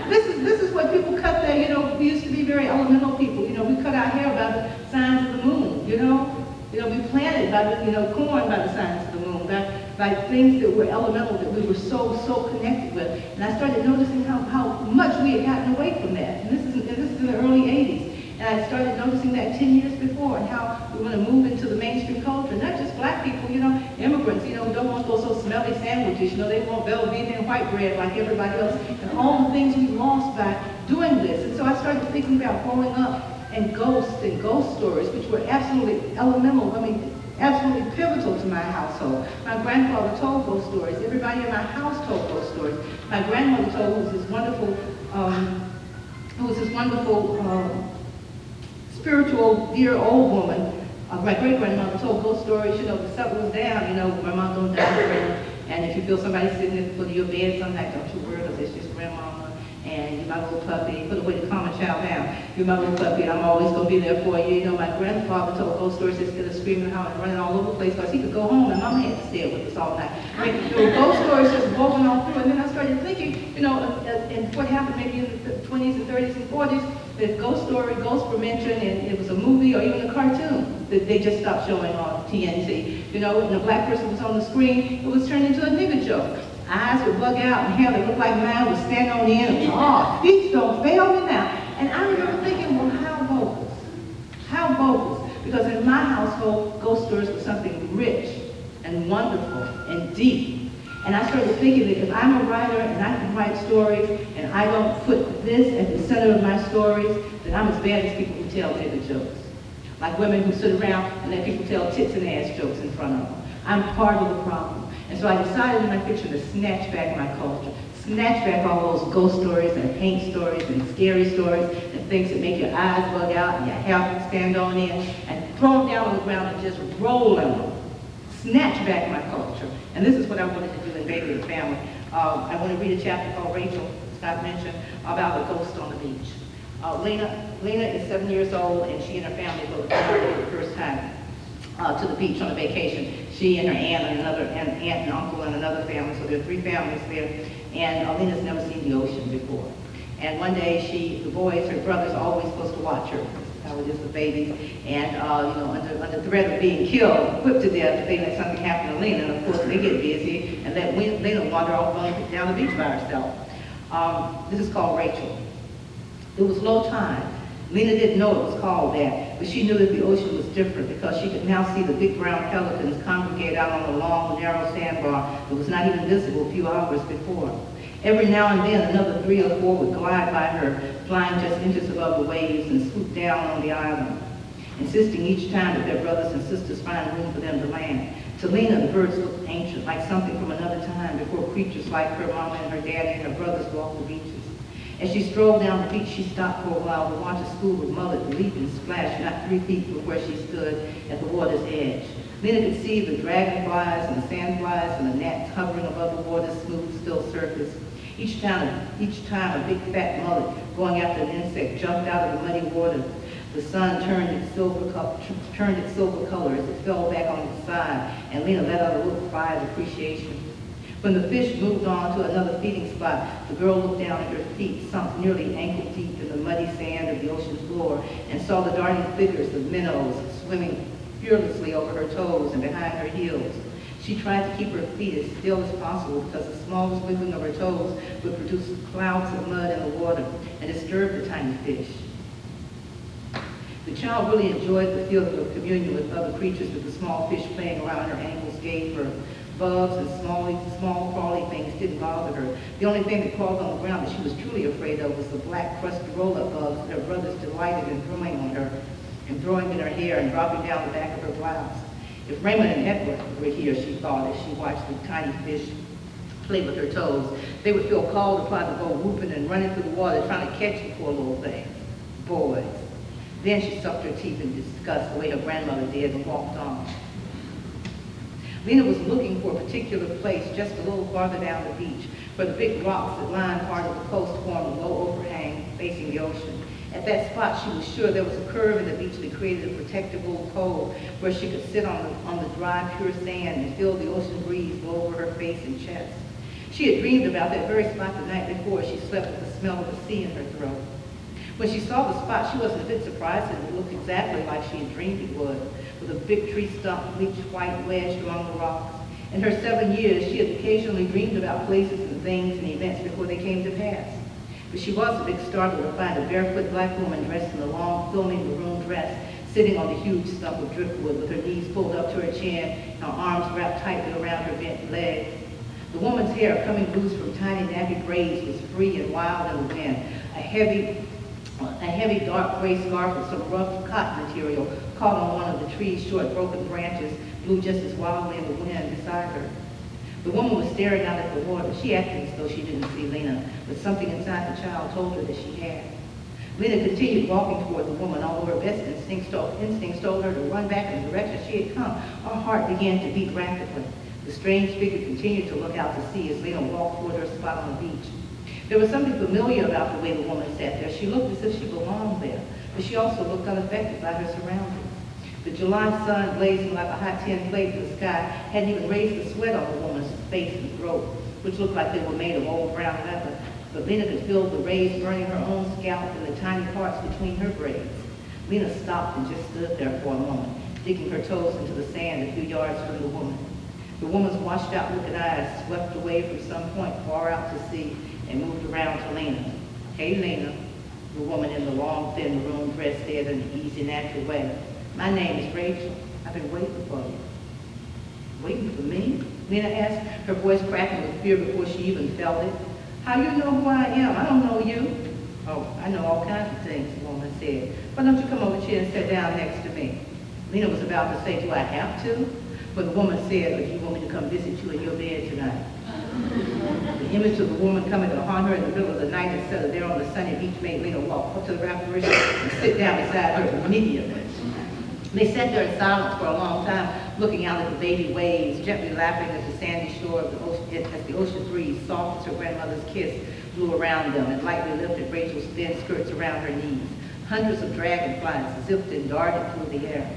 This is what people cut their, we used to be very elemental people, we cut our hair by the signs of the moon, we planted by the, corn by the signs of the moon, by things that were elemental that we were so connected with. And I started noticing how much we had gotten away from that. And this is in the early 80s. And I started noticing that 10 years before, and how we want to move into the mainstream culture. Not just black people, immigrants, who don't want those so smelly sandwiches, they want Velveeta and white bread like everybody else, and all the things we lost by doing this. And so I started thinking about growing up and ghost stories, which were absolutely elemental, absolutely pivotal to my household. My grandfather told ghost stories. Everybody in my house told ghost stories. My grandmother told, who was this wonderful, spiritual, dear old woman. My great-grandmother told ghost stories, the sun was down, my mom don't die. And if you feel somebody sitting at the foot of your bed sometimes, don't you worry, because it's just grandmama. And you're my little puppy, put away the common child down. You're my little puppy, and I'm always going to be there for you. My grandfather told ghost stories instead of screaming and howling and running all over the place, because he could go home, and mama had to stay with us all night. There were ghost stories just woven all through. And then I started thinking, and what happened maybe in the 20s and 30s and 40s, that ghosts were mentioned, and it was a movie or even a cartoon that they just stopped showing on TNT. And a black person was on the screen, it was turned into a nigger joke. eyes would bug out and hair that looked like mine would stand on the end. Oh, speech don't fail me now. And I remember thinking, well, how bogus? How bogus? Because in my household, ghost stories were something rich and wonderful and deep. And I started thinking that if I'm a writer and I can write stories and I don't put this at the center of my stories, then I'm as bad as people who tell nigger jokes. Like women who sit around and let people tell tits and ass jokes in front of them. I'm part of the problem. And so I decided in my fiction to snatch back my culture. Snatch back all those ghost stories and paint stories and scary stories and things that make your eyes bug out and your hair stand on end and throw them down on the ground and just roll them. Snatch back my culture. And this is what I wanted to do in Baby and Family. I want to read a chapter called Rachel, Scott mentioned, about a ghost on the beach. Lena is 7 years old, and she and her family go for the first time to the beach on a vacation. She and her aunt and aunt and uncle and another family, so there are 3 families there. And Lena's never seen the ocean before. And one day, the boys, her brothers, are always supposed to watch her. How it is with babies, and under threat of being killed, whipped to death if they let something happen to Lena. And of course, they get busy and let Lena wander off down the beach by herself. This is called Rachel. It was low tide. Lena didn't know it was called that, but she knew that the ocean was different because she could now see the big brown pelicans congregate out on a long, narrow sandbar that was not even visible a few hours before. Every now and then, another 3 or 4 would glide by her, flying just inches above the waves and swoop down on the island, insisting each time that their brothers and sisters find room for them to land. To Lena, the birds looked ancient, like something from another time before creatures like her mama and her daddy and her brothers walked the beaches. As she strolled down the beach, she stopped for a while to watch a school of mullet leap and splash not 3 feet from where she stood at the water's edge. Lena could see the dragonflies and the sandflies and the gnats hovering above the water's smooth, still surface. Each time a big fat mullet going after an insect jumped out of the muddy water. The sun turned its silver color as it fell back on its side, and Lena let out a little cry of appreciation. When the fish moved on to another feeding spot, the girl looked down at her feet, sunk nearly ankle deep in the muddy sand of the ocean floor, and saw the darting figures of minnows swimming fearlessly over her toes and behind her heels. She tried to keep her feet as still as possible because the smallest wiggling of her toes would produce clouds of mud in the water and disturb the tiny fish. The child really enjoyed the feeling of communion with other creatures with the small fish playing around her ankles gave her. Bugs and small crawly things didn't bother her. The only thing that crawled on the ground that she was truly afraid of was the black crusty roll-up bugs that her brothers delighted in throwing on her and throwing in her hair and dropping down the back of her blouse. If Raymond and Edward were here, she thought, as she watched the tiny fish play with her toes, they would feel called upon to go whooping and running through the water trying to catch the poor little thing. Boys. Then she sucked her teeth in disgust the way her grandmother did and walked on. Lena was looking for a particular place just a little farther down the beach, where the big rocks that lined part of the coast formed a low overhang facing the ocean. At that spot, she was sure there was a curve in the beach that created a protective little cove where she could sit on the dry, pure sand and feel the ocean breeze blow over her face and chest. She had dreamed about that very spot the night before she slept with the smell of the sea in her throat. When she saw the spot, she wasn't a bit surprised that it looked exactly like she had dreamed it would, with a big tree stump bleached white wedged among the rocks. In her 7 years, she had occasionally dreamed about places and things and events before they came to pass. But she was a bit startled to find a barefoot black woman dressed in a long, filmy maroon dress, sitting on the huge stump of driftwood with her knees pulled up to her chin and her arms wrapped tightly around her bent legs. The woman's hair, coming loose from tiny nappy braids, was free and wild in the wind. A heavy dark gray scarf with some rough cotton material caught on one of the tree's short broken branches, blew just as wildly in the wind beside her. The woman was staring out at the water. She acted as though she didn't see Lena, but something inside the child told her that she had. Lena continued walking toward the woman, although her best instincts told her to run back in the direction she had come. Her heart began to beat rapidly. The strange figure continued to look out to sea as Lena walked toward her spot on the beach. There was something familiar about the way the woman sat there. She looked as if she belonged there, but she also looked unaffected by her surroundings. The July sun, blazing like a hot tin plate in the sky, hadn't even raised the sweat on the woman's face and throat, which looked like they were made of old brown leather. But Lena could feel the rays burning her own scalp and the tiny parts between her braids. Lena stopped and just stood there for a moment, digging her toes into the sand a few yards from the woman. The woman's washed out looking eyes swept away from some point far out to sea and moved around to Lena. Hey, Lena, the woman in the long, thin room dress said in an easy, natural way. My name is Rachel. I've been waiting for you. Waiting for me? Lena asked, her voice cracking with fear before she even felt it. How you know who I am? I don't know you. Oh, I know all kinds of things, the woman said. Why don't you come over here and sit down next to me? Lena was about to say, do I have to? But the woman said, or do you want me to come visit you in your bed tonight? The image of the woman coming to haunt her in the middle of the night instead of there on the sunny beach made Lena walk up to the apparition and sit down beside her immediately. They sat there in silence for a long time, looking out at the baby waves, gently lapping at the sandy shore of the ocean, as the ocean breeze, soft as her grandmother's kiss, blew around them and lightly lifted Rachel's thin skirts around her knees. Hundreds of dragonflies zipped and darted through the air.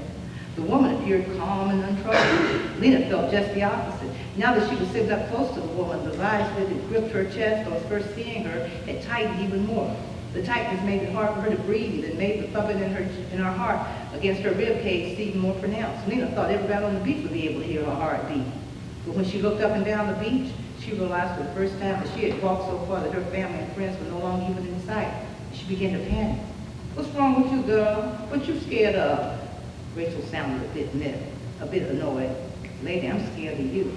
The woman appeared calm and untroubled. Lena felt just the opposite. Now that she was sitting up close to the woman, the vise that had gripped her chest on first seeing her had tightened even more. The tightness made it hard for her to breathe and made the thumping in her heart against her rib cage seem more pronounced. Lena thought everybody on the beach would be able to hear her heartbeat. But when she looked up and down the beach, she realized for the first time that she had walked so far that her family and friends were no longer even in sight. She began to panic. What's wrong with you, girl? What you scared of? Rachel sounded a bit annoyed. Lady, I'm scared of you.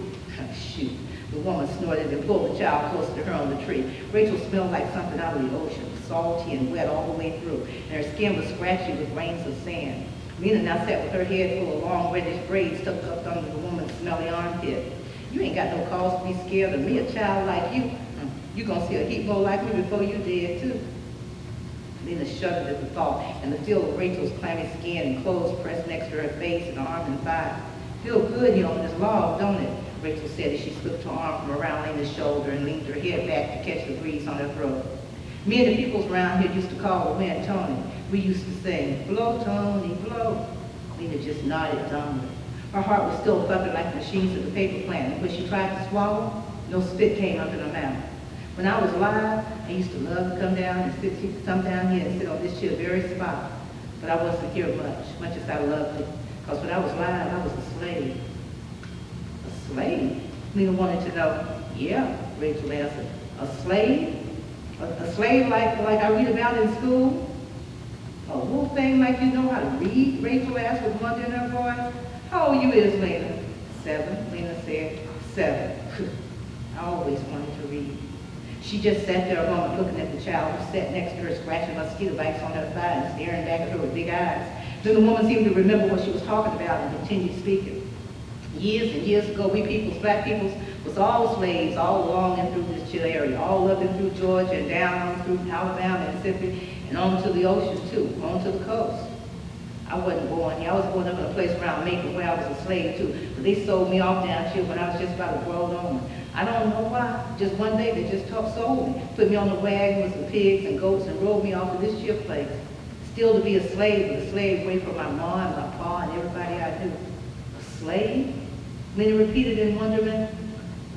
Shoot. The woman snorted and pulled the child closer to her on the tree. Rachel smelled like something out of the ocean, salty and wet all the way through, and her skin was scratchy with grains of sand. Lena now sat with her head full of long reddish braids tucked up under the woman's smelly armpit. You ain't got no cause to be scared of me, a child like you. You gonna see a heap more like me before you dead too. Lena shuddered at the thought, and the feel of Rachel's clammy skin and clothes pressed next to her face and arms and thighs. Feel good here on this log, don't it? Rachel said as she slipped her arm from around Lena's shoulder and leaned her head back to catch the breeze on her throat. Me and the peoples around here used to call the wind Tony. We used to sing, blow, Tony, blow. Lena just nodded dumbly. Her heart was still thumping like the machines at the paper plant, and when she tried to swallow, no spit came up in her mouth. When I was alive, I used to love to come down and come down here and sit on this chill very spot. But I wasn't here much as I loved it. Because when I was alive, I was a slave. A slave? Lena wanted to know. Yeah, Rachel answered. A slave? A slave like I read about in school? A little thing like you know how to read? Rachel asked with wonder in her voice. How old you is, Lena? 7, Lena said. 7. I always wanted to read. She just sat there a moment looking at the child who sat next to her, scratching mosquito bites on her thigh and staring back at her with big eyes. Then the woman seemed to remember what she was talking about and continued speaking. Years and years ago, we peoples, black peoples, was all slaves all along and through this chill area, all up and through Georgia and down on through Alabama, Mississippi, and on to the ocean too, on to the coast. I wasn't born here. I was born up in a place around Macon where I was a slave too, but they sold me off down here when I was just about a grown woman. I don't know why. Just one day they just sold me, put me on the wagon with some pigs and goats and rode me off to this ship place. Still to be a slave, but a slave away from my mom and my pa and everybody I knew. A slave? Lena repeated in wonderment.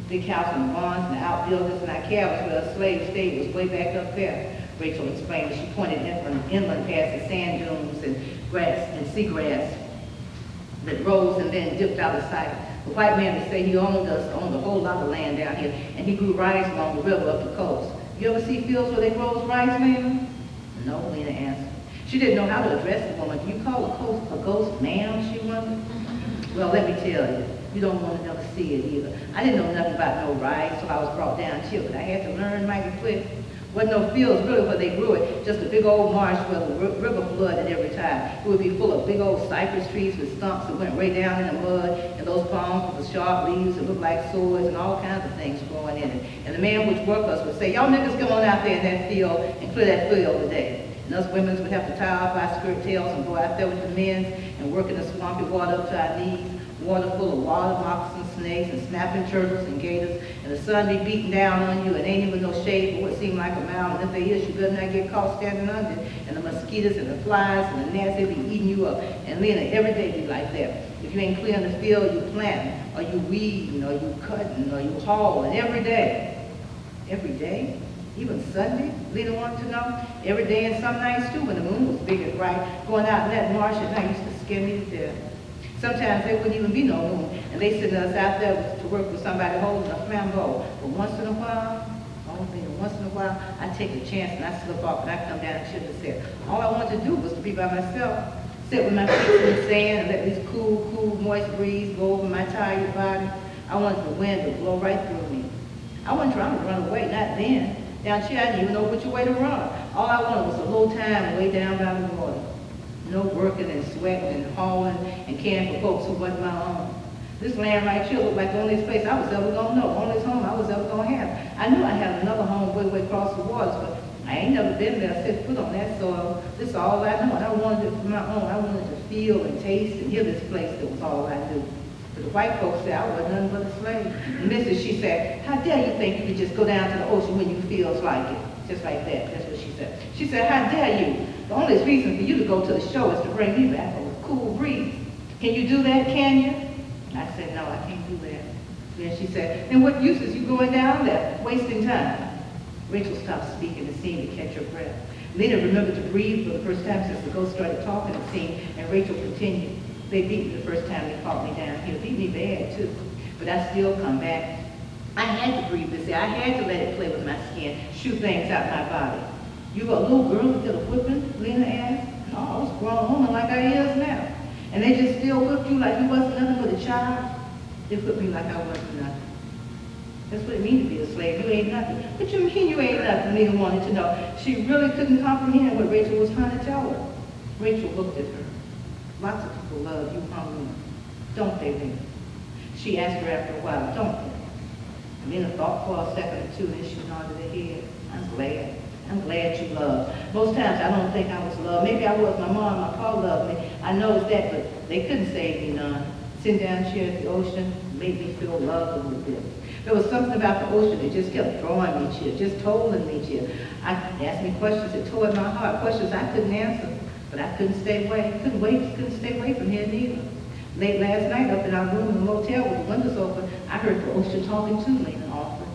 The big house and the barns and the outbuildings and our cabins where a slave stayed was way back up there. Rachel explained as she pointed inland past the sand dunes and grass and seagrass that rose and then dipped out of sight. The white man would say he owned a whole lot of land down here, and he grew rice along the river up the coast. You ever see fields where they grow rice, Lena? No, Lena answered. She didn't know how to address the woman. Do you call a ghost ma'am, she wondered? Well, let me tell you, you don't want to never see it either. I didn't know nothing about no rice, so I was brought down here, but I had to learn mighty quick. Wasn't no fields really where they grew it, just a big old marsh where the river flooded every time. It would be full of big old cypress trees with stumps that went way down in the mud, and those palms with the sharp leaves that looked like swords and all kinds of things growing in it. And the man which worked us would say, y'all niggas come on out there in that field and clear that field today. And us women would have to tie off our skirt tails and go out there with the men and work in the swampy water up to our knees, water full of water moccasins, snakes, and snapping turtles and gators, and the sun be beating down on you and ain't even no shade for what seemed like a mile, and if there is, you better not get caught standing under it, and the mosquitoes and the flies and the gnats, they be eating you up. And Lena, every day be like that. If you ain't clearing the field, you planting, or you weeding, or you cutting, or you hauling, every day. Every day? Even Sunday? Lena wanted to know. Every day and some nights too, when the moon was big and bright, going out in that marsh at night used to scare me to death. Sometimes there wouldn't even be no moon, and they send us out there to work with somebody holding a flambeau. But once in a while, I take a chance and I slip off and I come down and should have said. All I wanted to do was to be by myself, sit with my feet in the sand and let this cool, moist breeze go over my tired body. I wanted the wind to blow right through me. I wasn't trying to run away, not then. Down here, I didn't even know which way to run. All I wanted was a little time way down by the water. No working and sweating and hauling and caring for folks who wasn't my own. This land right here looked like the only place I was ever gonna know, only home I was ever gonna have. I knew I had another home way across the waters, but I ain't never been there, set foot on that soil. This is all I know, and I wanted it for my own. I wanted to feel and taste and hear this place that was all I knew. But the white folks said I was nothing but a slave. And Mrs. she said, how dare you think you could just go down to the ocean when you feels like it? Just like that, that's what she said. She said, how dare you? The only reason for you to go to the show is to bring me back a cool breeze. Can you do that, can you? I said, no, I can't do that. Then she said, then what use is you going down there, wasting time? Rachel stopped speaking and seemed to catch her breath. Lena remembered to breathe for the first time since the ghost started talking, it seemed, and Rachel continued. They beat me the first time they caught me down here. Beat me bad, too. But I still come back. I had to breathe this air. I had to let it play with my skin, shoot things out my body. You were a little girl to get a whipping, Lena asked. No, I was a grown woman like I is now. And they just still whipped you like you wasn't nothing but a child? They whipped me like I wasn't nothing. That's what it means to be a slave. You ain't nothing. What you mean you ain't nothing? Lena wanted to know. She really couldn't comprehend what Rachel was trying to tell her. Rachel looked at her. Lots of people love you, Lena. Don't they, Lena? She asked her after a while, don't they? Lena thought for a second or two, and then she nodded her head. I'm glad. I'm glad you loved. Most times I don't think I was loved. Maybe I was. My mom and my pa loved me. I noticed that, but they couldn't save me none. Sitting down here at the ocean made me feel loved a little bit. There was something about the ocean that just kept drawing me here, just holding me here. I asked me questions that tore at my heart, questions I couldn't answer, but I couldn't stay away. Couldn't stay away from here neither. Late last night up in our room in the motel with the windows open, I heard the ocean talking to Lena often.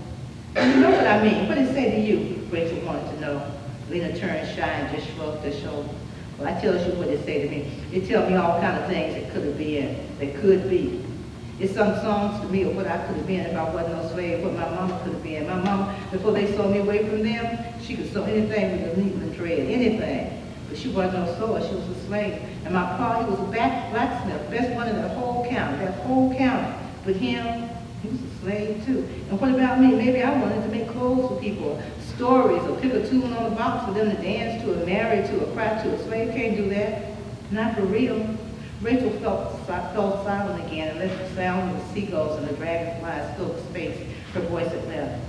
And you know what I mean? What did it say to you? Rachel wanted to know. Lena turned shy and just shrugged her shoulders. Well, I tell you what it say to me. It tell me all kind of things that could have been, that could be. It sung songs to me of what I could have been if I wasn't no slave, what my mama could have been. My mama, before they sold me away from them, she could sew anything with a needle and thread, anything. But she wasn't no sewer, she was a slave. And my pa, he was a blacksmith, best one in the whole county. But him, he was a slave too. And what about me? Maybe I wanted to make clothes for people, stories, or pick a tune on the box for them to dance to, or marry to, or cry to. A slave can't do that. Not for real. Rachel fell silent again and let the sound of the seagulls and the dragonflies fill the space. Her voice had left.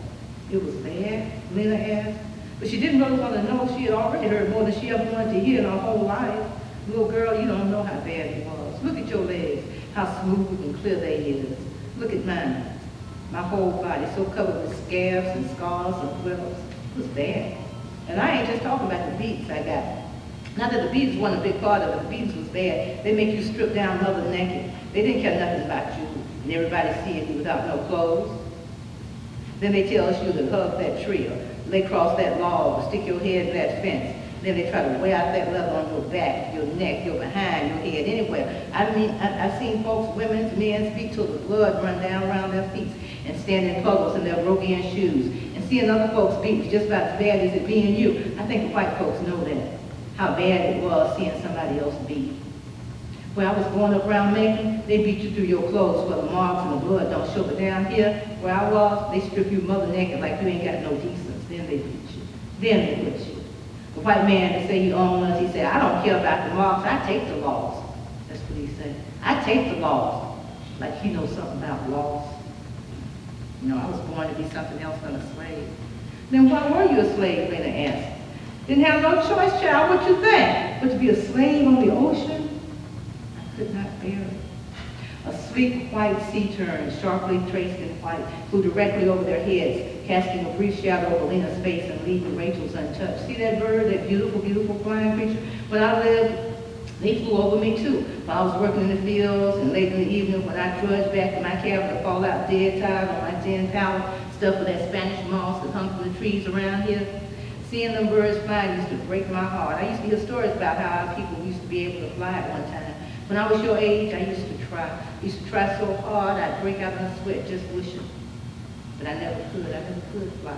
It was bad, Lena asked. But she didn't really want to know. She had already heard more than she ever wanted to hear in her whole life. Little girl, you don't know how bad it was. Look at your legs, how smooth and clear they is. Look at mine. My whole body so covered with scabs and scars and welts. It was bad. And I ain't just talking about the beats I got. Not that the beats wasn't a big part of it. The beats was bad. They make you strip down mother naked. They didn't care nothing about you. And everybody seeing you without no clothes. Then they tell you to hug that tree or lay across that log or stick your head in that fence. Then they try to wear out that leather on your back, your neck, your behind, your head, anywhere. I mean, I've seen folks, women's, men's feet till the blood run down around their feet and stand in puddles in their broken shoes. And seeing other folks beat was just about as bad as it being you. I think the white folks know that, how bad it was seeing somebody else beat. When I was growing up around Macon, they beat you through your clothes where the marks and the blood don't show. But down here, where I was, they strip you mother naked like you ain't got no decency. Then they beat you. Then they put you. The white man that say he owns us, he said, I don't care about the marks, I take the laws. That's what he said. I take the laws. Like he knows something about laws. You know, I was born to be something else than a slave. Then why were you a slave, Lena asked? Didn't have no choice, child, what you think? But to be a slave on the ocean? I could not bear it. A sleek white sea tern, sharply traced in white, flew directly over their heads, casting a brief shadow over Lena's face and leaving Rachel's untouched. See that bird, that beautiful, beautiful flying creature? When I lived, they flew over me too. While I was working in the fields and late in the evening when I trudged back to my cabin to fall out dead tired on my tin pallet, stuffed with that Spanish moss that hung from the trees around here. Seeing them birds fly used to break my heart. I used to hear stories about how our people used to be able to fly at one time. When I was your age, I used to try. I used to try so hard, I'd break out in a sweat just wishing. But I never could fly.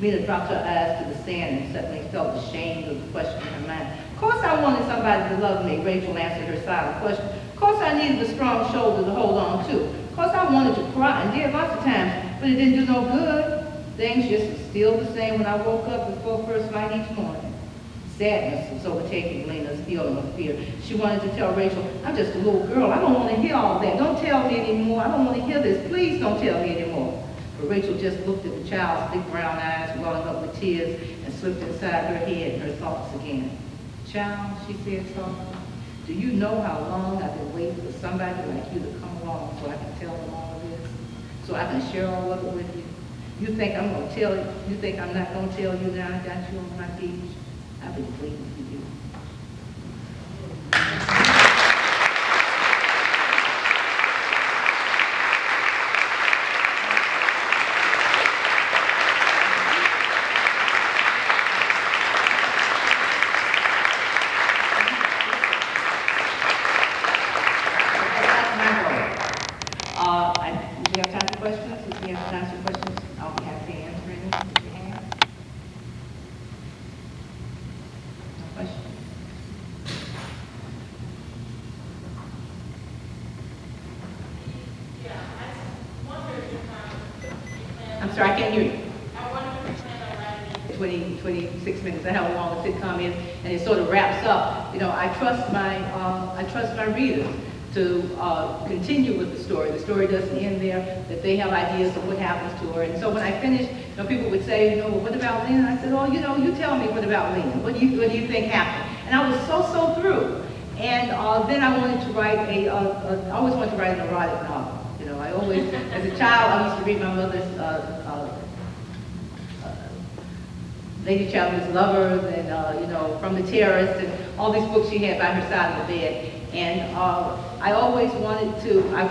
Lena dropped her eyes to the sand and suddenly felt ashamed of the question in her mind. Of course I wanted somebody to love me, Rachel answered her silent question. Of course I needed a strong shoulder to hold on to. Of course I wanted to cry and did lots of times, but it didn't do no good. Things just were still the same when I woke up before first light each morning. Sadness was overtaking Lena's feeling of fear. She wanted to tell Rachel, I'm just a little girl. I don't want to hear all that. Don't tell me anymore. I don't want to hear this. Please don't tell me anymore. But Rachel just looked at the child's big brown eyes welling up with tears and slipped inside her head her thoughts again. Child, she said softly, do you know how long I've been waiting for somebody like you to come along so I can tell them all of this? So I can share all of it with you? You think I'm going to tell you? You think I'm not going to tell you now I got you on my beach? I've been waiting for you. We have time for questions. If we have time for questions, I'll be happy to answer any if you have. No questions? Yeah, I wonder if you plan. I'm sorry, I can't hear you. I wonder if you plan on writing. 26 minutes. That's how long the sitcom is, and it sort of wraps up. You know, I trust my readers to continue with the story. The story doesn't end there, that they have ideas of what happens to her. And so when I finished, you know, people would say, you know, well, what about Lena? I said, oh, you know, you tell me what about Lena. What do you think happened? And I was so through. And then I wanted to write I always wanted to write an erotic novel. You know, I always, as a child, I used to read my mother's Lady Challenger's Lovers and, you know, From the Terrace and all these books she had by her side of the bed. And I always wanted to, I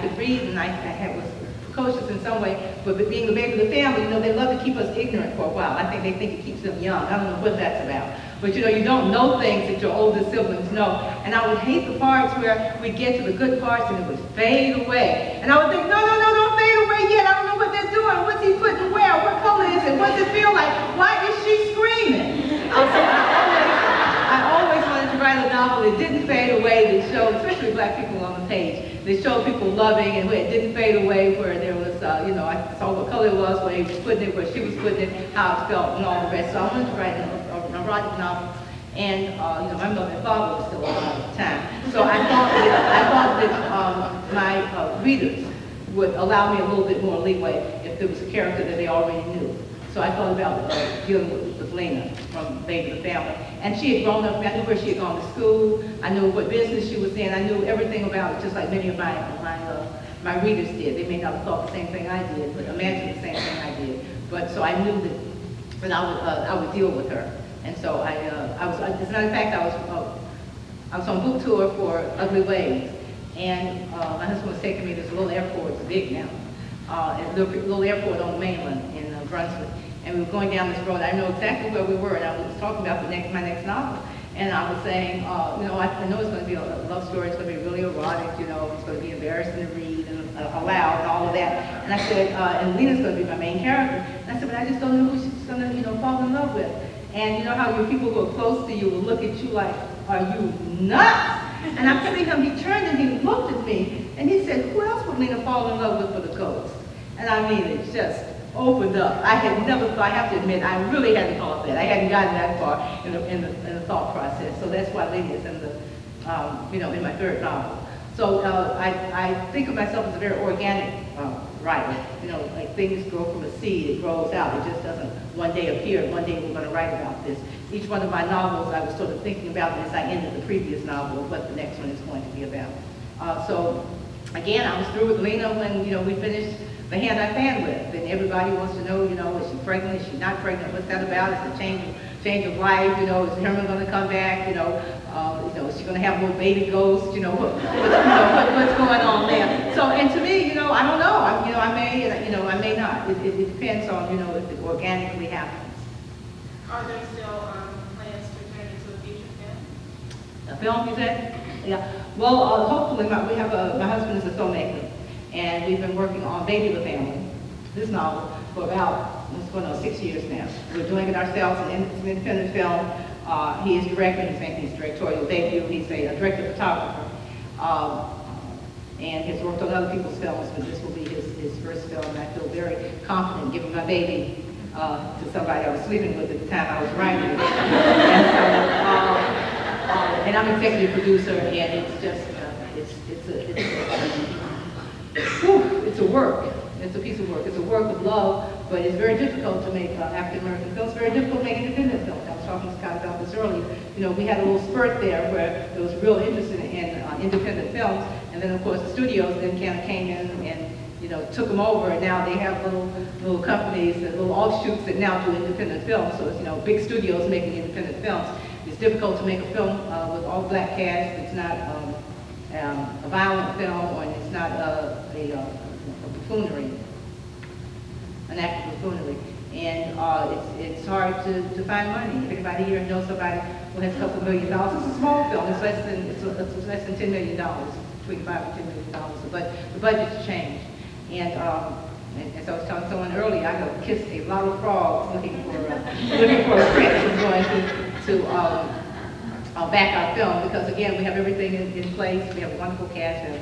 could read and I was precocious in some way, but being the baby of the family, you know, they love to keep us ignorant for a while. I think they think it keeps them young. I don't know what that's about. But you know, you don't know things that your older siblings know. And I would hate the parts where we'd get to the good parts and it would fade away. And I would think, no, don't fade away yet. I don't know what they're doing. What's he putting where? What color is it? What's it feel like? Why is she screaming? I always wanted to write a novel that didn't fade away, that showed, especially black people on the page, that showed people loving and where it didn't fade away, where there was, you know, I saw what color it was, where he was putting it, where she was putting it, how it felt, and all the rest. So I wanted to write an erotic novel. And, you know, my mother and father were still alive at the time. So I thought that my readers would allow me a little bit more leeway if there was a character that they already knew. So I thought about dealing with Lena from Baby the Family. And she had grown up, I knew where she had gone to school, I knew what business she was in, I knew everything about it, just like many of my readers did. They may not have thought the same thing I did, but imagined the same thing I did. But so I knew that I would deal with her. And so as a matter of fact, I was on book tour for Ugly Ways. And my husband was taking me to this little airport, it's big now, a little airport on the mainland in Brunswick. And we were going down this road. I know exactly where we were, and I was talking about my next novel. And I was saying, you know, I know it's going to be a love story. It's going to be really erotic. You know, it's going to be embarrassing to read and aloud and all of that. And I said, and Lena's going to be my main character. And I said, but I just don't know who she's going to, you know, fall in love with. And you know how your people who are close to you will look at you like, are you nuts? And I'm telling him, he turned and he looked at me, and he said, who else would Lena fall in love with for the ghost? And I mean, it just opened up. I had never thought, I have to admit, I really hadn't thought that. I hadn't gotten that far in the thought process. So that's why Lena is in the, you know, in my third novel. So I think of myself as a very organic writer. You know, like things grow from a seed, it grows out. It just doesn't one day appear, one day we're going to write about this. Each one of my novels, I was sort of thinking about it as I ended the previous novel, of what the next one is going to be about. So again, I was through with Lena when, you know, we finished The Hand I Fan With, and everybody wants to know, you know, is she pregnant, is she not pregnant, what's that about, is it change of life, you know, is Herman going to come back, you know, is she going to have a little baby ghost, you know, what's going on there. So, and to me, you know, I don't know, I may, you know, I may not. It depends on, you know, if it organically happens. Are there still plans to turn into a feature film? A film, you said? Yeah, well, hopefully, my husband is a filmmaker, and we've been working on Baby the Family, this novel, for about, what's going on, 6 years now. We're doing it ourselves, and it's an independent film. He is directing, he's making his directorial debut. He's a director photographer, and has worked on other people's films, but this will be his first film, and I feel very confident giving my baby to somebody I was sleeping with at the time I was writing it. And I'm executive producer, and it's just, it's a work. It's a piece of work. It's a work of love, but it's very difficult to make African American films. It's very difficult to make independent films. I was talking to Scott about this earlier. You know, we had a little spurt there where there was real interest in independent films, and then of course the studios then kind of came in and took them over, and now they have little companies and little offshoots that now do independent films. So it's big studios making independent films. It's difficult to make a film with all black cast. It's not a violent film, or it's not a buffoonery, an act of buffoonery. And it's hard to find money. If anybody here knows somebody who has a couple $1 million, it's a small film. It's less than $10 million, between $5 and $10 million. But the budget's changed. And so I was telling someone earlier, I go kiss a lot of frogs looking for a print who's going to back our film, because again, we have everything in place. We have a wonderful cast of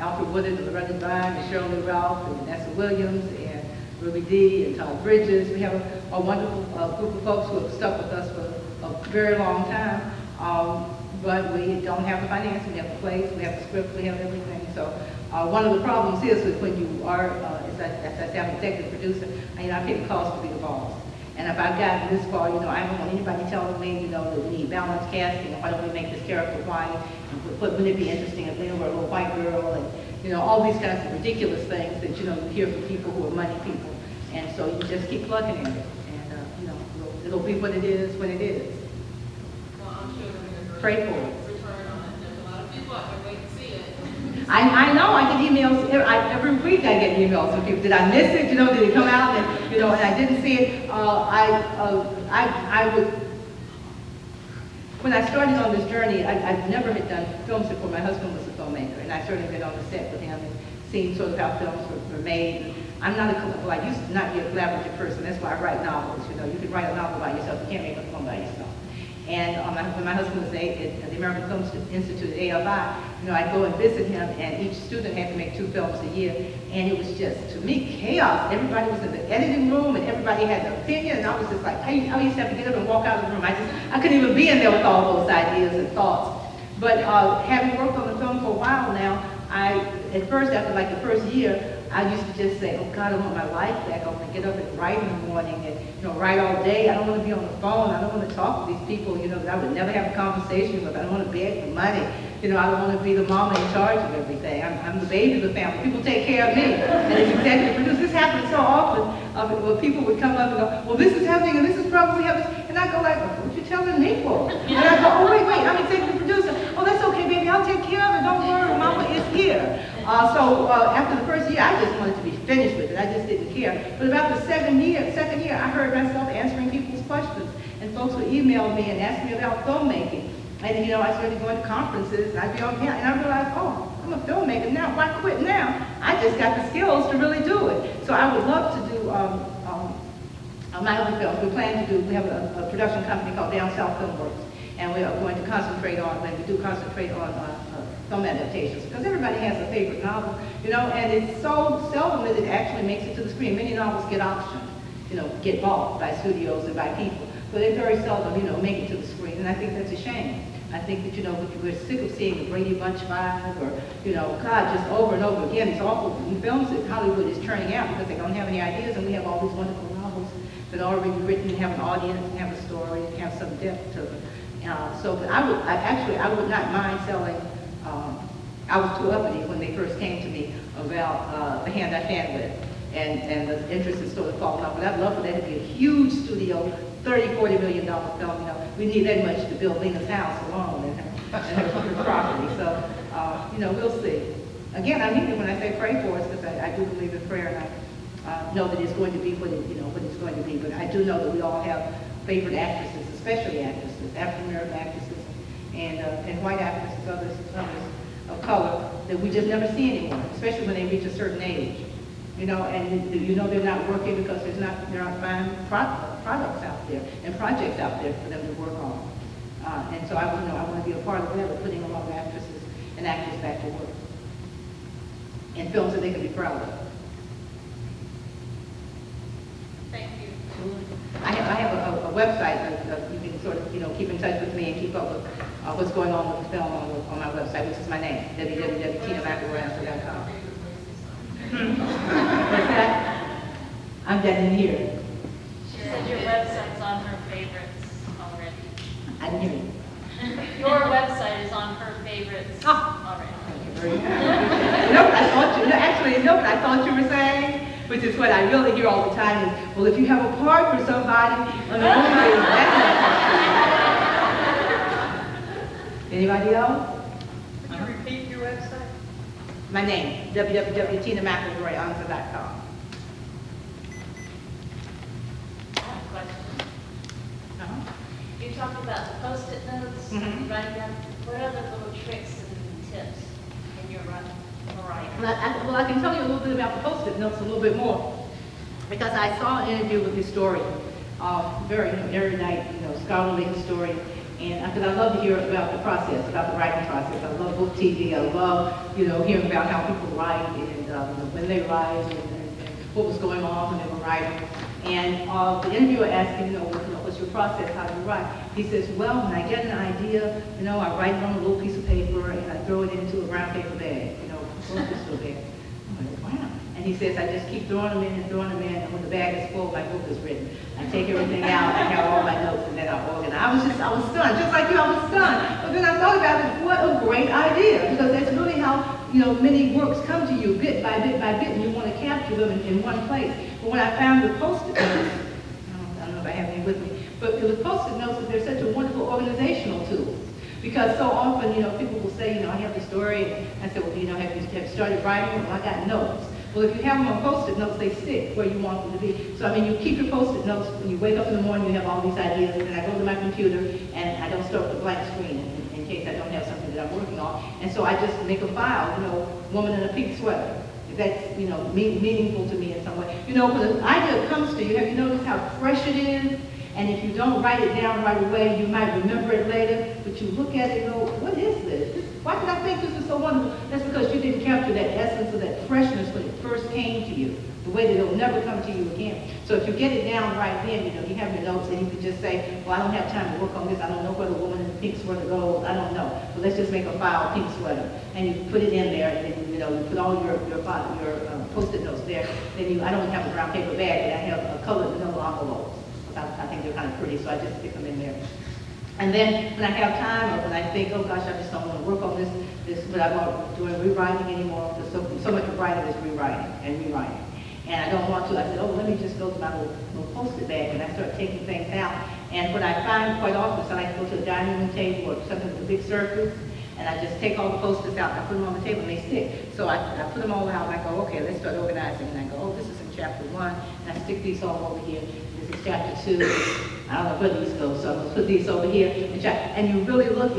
Alfred Woodard and Loretta Devine and Shirley Ralph and Vanessa Williams and Ruby Dee and Todd Bridges. We have a wonderful group of folks who have stuck with us for a very long time. But we don't have the finance, we have the place, we have the script, we have everything. So one of the problems is when you are, as I say, I'm an executive producer, I pay the cost to be the boss. And if I've gotten this far, I don't want anybody telling me, that we need balanced casting, and why don't we make this character white, and wouldn't it be interesting if they were a little white girl, and all these kinds of ridiculous things that you hear from people who are money people. And so you just keep plugging at it, and it'll be what it is when it is. Well, I'm sure we're Pray going for to it. return on it. There's a lot of people out there waiting to see it. I know, I get emails, every week I get emails from people. Did I miss it? Did it come out? And, and I didn't see it. I would, when I started on this journey, I never had done films before. My husband was a filmmaker, and I certainly been on the set with him and seen sort of how films were made. I'm not I used to not be a collaborative person. That's why I write novels. You can write a novel by yourself. You can't make a film by yourself. And when my husband was at the American Film Institute at AFI, I'd go and visit him, and each student had to make 2 films a year, and it was just, to me, chaos. Everybody was in the editing room, and everybody had an opinion, and I was just like, I used to have to get up and walk out of the room. I couldn't even be in there with all those ideas and thoughts. But having worked on the film for a while now, at first, after like the first year, I used to just say, oh God, I want my life back. I want to get up and write in the morning and write all day. I don't want to be on the phone. I don't want to talk to these people, that I would never have a conversation with. I don't want to beg for money. I don't want to be the mama in charge of everything. I'm the baby of the family. People take care of me. And as executive producer, this happens so often where people would come up and go, well, this is happening and this is probably happening. And I go like, well, what you telling me for? And I go, oh, wait, I'm executive producer. Oh, that's okay, baby. I'll take care of it. Don't worry. Mama is here. So after the first year, I just wanted to be finished with it. I just didn't care. But about the second year, I heard myself answering people's questions. And folks would email me and ask me about filmmaking. And, I started going to conferences, and I'd be on camera, and I realized, oh, I'm a filmmaker now. Why quit now? I just got the skills to really do it. So I would love to do my other films. We have a production company called Down South Film Works. And we are going to concentrate on, film adaptations, because everybody has a favorite novel, and it's so seldom that it actually makes it to the screen. Many novels get optioned, get bought by studios and by people, but they very seldom, make it to the screen, and I think that's a shame. I think that, we're sick of seeing the Brady Bunch 5 or, God, just over and over again, these awful films that Hollywood is churning out because they don't have any ideas, and we have all these wonderful novels that are already written and have an audience and have a story and have some depth to them. But I would not mind selling. I was too uppity when they first came to me about The Hand I Fan With, and the interest is sort of falling off. But I'd love for that to be a huge studio, $30–40 million film. We need that much to build Lena's house alone and her property. So, we'll see. Again, I mean it when I say pray for us, because I do believe in prayer, and I know that it's going to be what it's going to be. But I do know that we all have favorite actresses, especially actresses, African American actresses, and white actresses, others of color, that we just never see anymore, especially when they reach a certain age. You know, and you know they're not working because there aren't fine products out there and projects out there for them to work on. And so I want to be a part of that, of putting a lot of actresses and actors back to work in films that they can be proud of. Thank you. I have a website that you can sort of, keep in touch with me and keep up with what's going on with the film on my website, which is my name, www.tinamcElroyAnsa.com. What's that? I'm dead in here. She said your website's on her favorites already. I didn't hear you. Your website is on her favorites already. Thank you very much. You know what I thought what I thought you were saying? Which is what I really hear all the time is, well, if you have a part for somebody on the movie, anybody else? Could you repeat your website? My name, www.McElroyAnsa.com. I have a question. Uh-huh. You talked about the Post-it notes, Mhm. writing down. What other little tricks and tips in your writing? Well, I can tell you a little bit about the Post-it notes a little bit more, because I saw an interview with a historian, very erudite, scholarly historian, and because I love to hear about the process, about the writing process. I love book TV. I love, hearing about how people write and when they write and what was going on when they were writing. And the interviewer asked him, what's your process? How do you write? He says, well, when I get an idea, I write it on a little piece of paper and I throw it into a brown paper bag, grocery bag. I'm like, wow. And he says, I just keep throwing them in, and when the bag is full, my book is written. I take everything out, I have all my notes, and then I organize. I was stunned, just like you, I was stunned. But then I thought about it, what a great idea, because that's really how, many works come to you, bit by bit by bit, and you want to capture them in one place. But when I found the Post-it notes, I don't know if I have any with me, but the Post-it notes, they're such a wonderful organizational tool. Because so often, people will say, I have the story, and I say, well, have you started writing? Well, I got notes. Well, if you have them on Post-it notes, they stick where you want them to be. So, you keep your Post-it notes. When you wake up in the morning, you have all these ideas, and I go to my computer, and I don't start with a blank screen in case I don't have something that I'm working on. And so I just make a file, woman in a pink sweater. If that's, meaningful to me in some way. When an idea comes to you, have you noticed how fresh it is? And if you don't write it down right away, you might remember it later, but you look at it and go, what is this? Why did I think this was so wonderful? That's because you didn't capture that essence of that freshness when it first came to you, the way that it will never come to you again. So if you get it down right then, you have your notes, and you can just say, well, I don't have time to work on this. I don't know where the woman in the pink sweater goes. I don't know. But let's just make a file, pink sweater. And you put it in there, and then, you put all your Post-it notes there. Then I don't have a brown paper bag, but I have a colored vanilla envelopes. I think they're kind of pretty, so I just stick them in there. And then when I have time, or when I think, oh gosh, I just don't want to work on but I'm not doing rewriting anymore, because so much of writing is rewriting and rewriting. And I don't want to, I said, oh, let me just go to my little Post-it bag, and I start taking things out. And what I find quite often is I like to go to the dining room table or something with a big surface, and I just take all the Post-its out and I put them on the table and they stick. So I put them all out and I go, okay, let's start organizing. And I go, oh, this is in chapter 1, and I stick these all over here. This is chapter 2. I don't know where these go, so I'm going to put these over here. And you really look,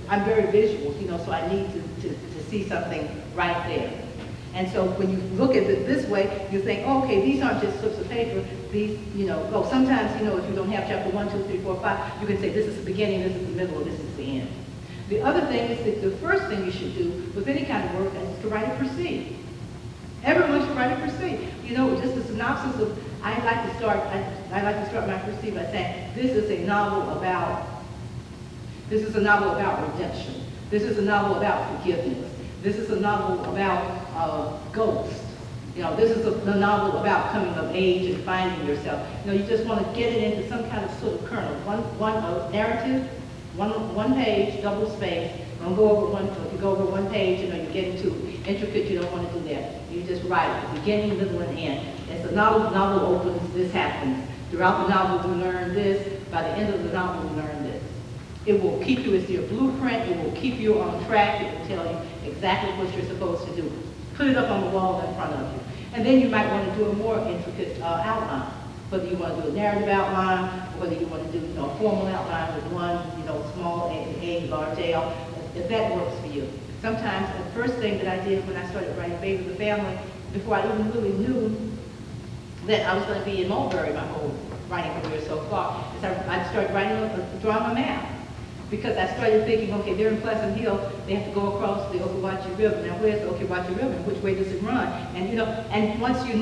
I'm very visual, so I need to see something right there. And so when you look at it this way, you think, oh, okay, these aren't just slips of paper. These, sometimes, if you don't have chapter 1, 2, 3, 4, 5, you can say this is the beginning, this is the middle, or this is the end. The other thing is that the first thing you should do with any kind of work is to write a proceed. Everyone should write a proceed. Just a synopsis of, I like to start my proceed by saying, this is a novel about redemption. This is a novel about forgiveness. This is a novel about ghosts. This is a novel about coming of age and finding yourself. You just want to get it into some kind of sort of kernel. One narrative, one page, double space. Don't go over one. If you go over one page, you get into intricate. You don't want to do that. You just write the beginning, middle, and end. As the novel opens, this happens. Throughout the novel, we learn this. By the end of the novel, we learn this. It will keep you as your blueprint. It will keep you on track. It will tell you exactly what you're supposed to do. Put it up on the wall in front of you. And then you might want to do a more intricate outline. Whether you want to do a narrative outline, or whether you want to do, you know, a formal outline with one, you know, small A, large L, if that works for you. Sometimes the first thing that I did when I started writing Baby of the Family, before I even really knew that I was going to be in Mulberry my whole writing career so far, is I started drawing a map. Because I started thinking, okay, they're in Pleasant Hill, they have to go across the Okiwachi River. Now, where's the Okiwachi River and which way does it run? And, you know, and once you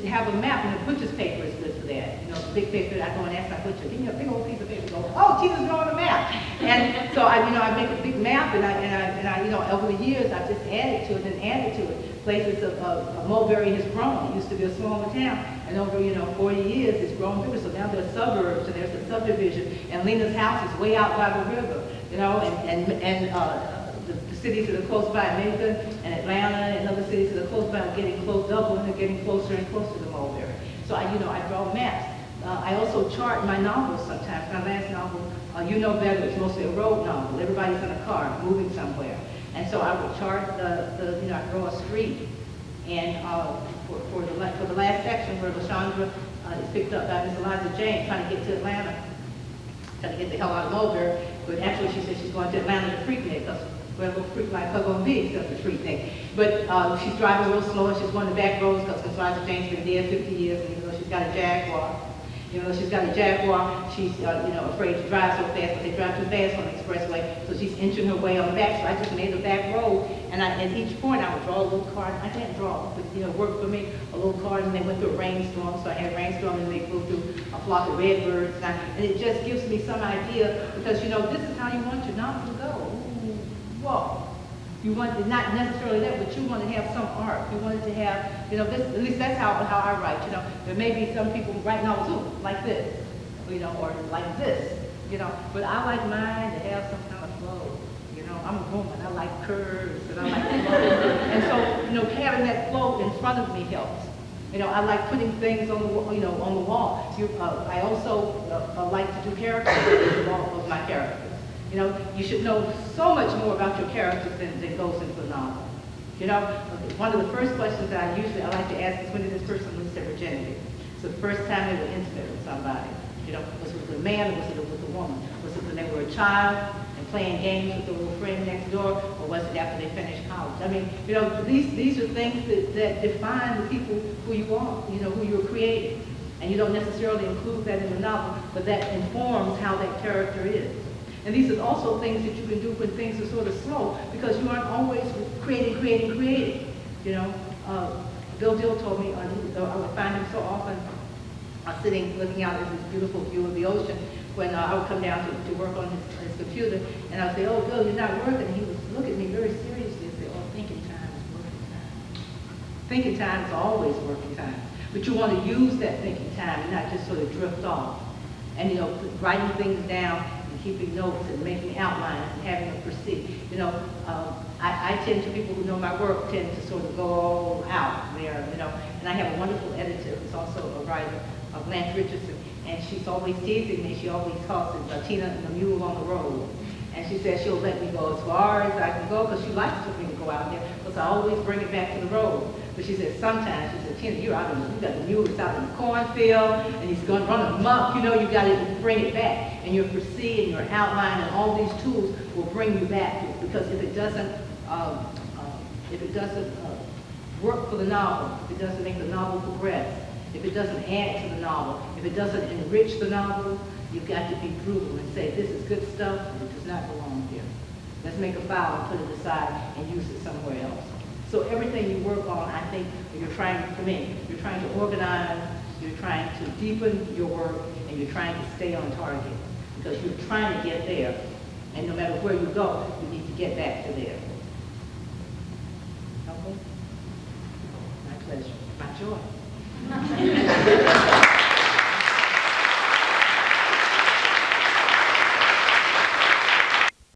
have a map, and the butcher's paper is good for that. You know, the big paper, I go and ask my butcher, give me a big old piece of paper. Go, oh, Tina's drawing a map. And so I make a big map, and I, you know, over the years, I've just added to it and added to it. Places of Mulberry has grown. It used to be a smaller town, and over, you know, 40 years, it's grown bigger. So now there's suburbs, and there's a subdivision, and Lena's house is way out by the river, you know, and the cities that are close by, Macon and Atlanta, and other cities that are close by are getting close, Dublin, are getting closer and closer to Mulberry. So I draw maps. I also chart my novels sometimes. My last novel, You Know Better, it's mostly a road novel. Everybody's in a car, moving somewhere. And so I would chart you know, I draw a street. And for the last section where LaShondra is picked up by Miss Eliza Jane trying to get to Atlanta, trying to get the hell out of Mulberry, but actually she said she's going to Atlanta to Freaknik, because where a little freak like her gonna be, except the Freaknik. But she's driving real slow, and she's going to back roads, because Miss Eliza Jane's been dead 50 years, and even though she's got a Jaguar, she's you know, afraid to drive so fast, but they drive too fast on the expressway, so she's inching her way on the back. So I just made a back road, and at each point I would draw a little card. I didn't draw, but you know, worked for me, a little card, and they went through a rainstorm, so I had a rainstorm, and they flew through a flock of redbirds, and it just gives me some idea, because you know, this is how you want your novel to go. Ooh, whoa. You want it, not necessarily that, but you want to have some art. You want it to have, you know, this, at least that's how I write, you know. There may be some people who write novels, ooh, like this, you know, or like this, you know. But I like mine to have some kind of flow, you know. I'm a woman, I like curves, and I like flow. And so, you know, having that flow in front of me helps. You know, I like putting things on the, you know, on the wall. I also like to do characters of my characters. You know, you should know so much more about your characters than goes into the novel. You know, one of the first questions that I like to ask is, when did this person lose their virginity? So the first time they were intimate with somebody. You know, was it with a man, or was it with a woman? Was it when they were a child and playing games with their little friend next door, or was it after they finished college? I mean, you know, these are things that define the people who you are, you know, who you're creating. And you don't necessarily include that in the novel, but that informs how that character is. And these are also things that you can do when things are sort of slow, because you aren't always creating. You know, Bill Dill told me I would find him so often sitting, looking out at this beautiful view of the ocean, when I would come down to work on his computer, and I would say, oh, Bill, you're not working. And he would look at me very seriously and say, oh, thinking time is working time. Thinking time is always working time. But you want to use that thinking time and not just sort of drift off. And, you know, writing things down, keeping notes and making outlines and having them proceed. You know, I tend to, people who know my work tend to sort of go all out there, you know. And I have a wonderful editor who's also a writer, Blanche Richardson, and she's always teasing me. She always calls it Tina and the Mule on the Road. And she says she'll let me go as far as I can go, because she likes for me to go out there, because I always bring it back to the road. But she said sometimes, she said, Tina, you're out in, you got the mule that's out in the cornfield, and he's going to run amok, you know, you got to bring it back. And your foresee and your outline and all these tools will bring you back to it. Because if it doesn't work for the novel, if it doesn't make the novel progress, if it doesn't add to the novel, if it doesn't enrich the novel, you've got to be brutal and say, this is good stuff, and it does not belong here. Let's make a file and put it aside and use it somewhere else. So everything you work on, I think, you're trying to organize, you're trying to deepen your work, and you're trying to stay on target. Because you're trying to get there, and no matter where you go, you need to get back to there. Okay? My pleasure. My joy.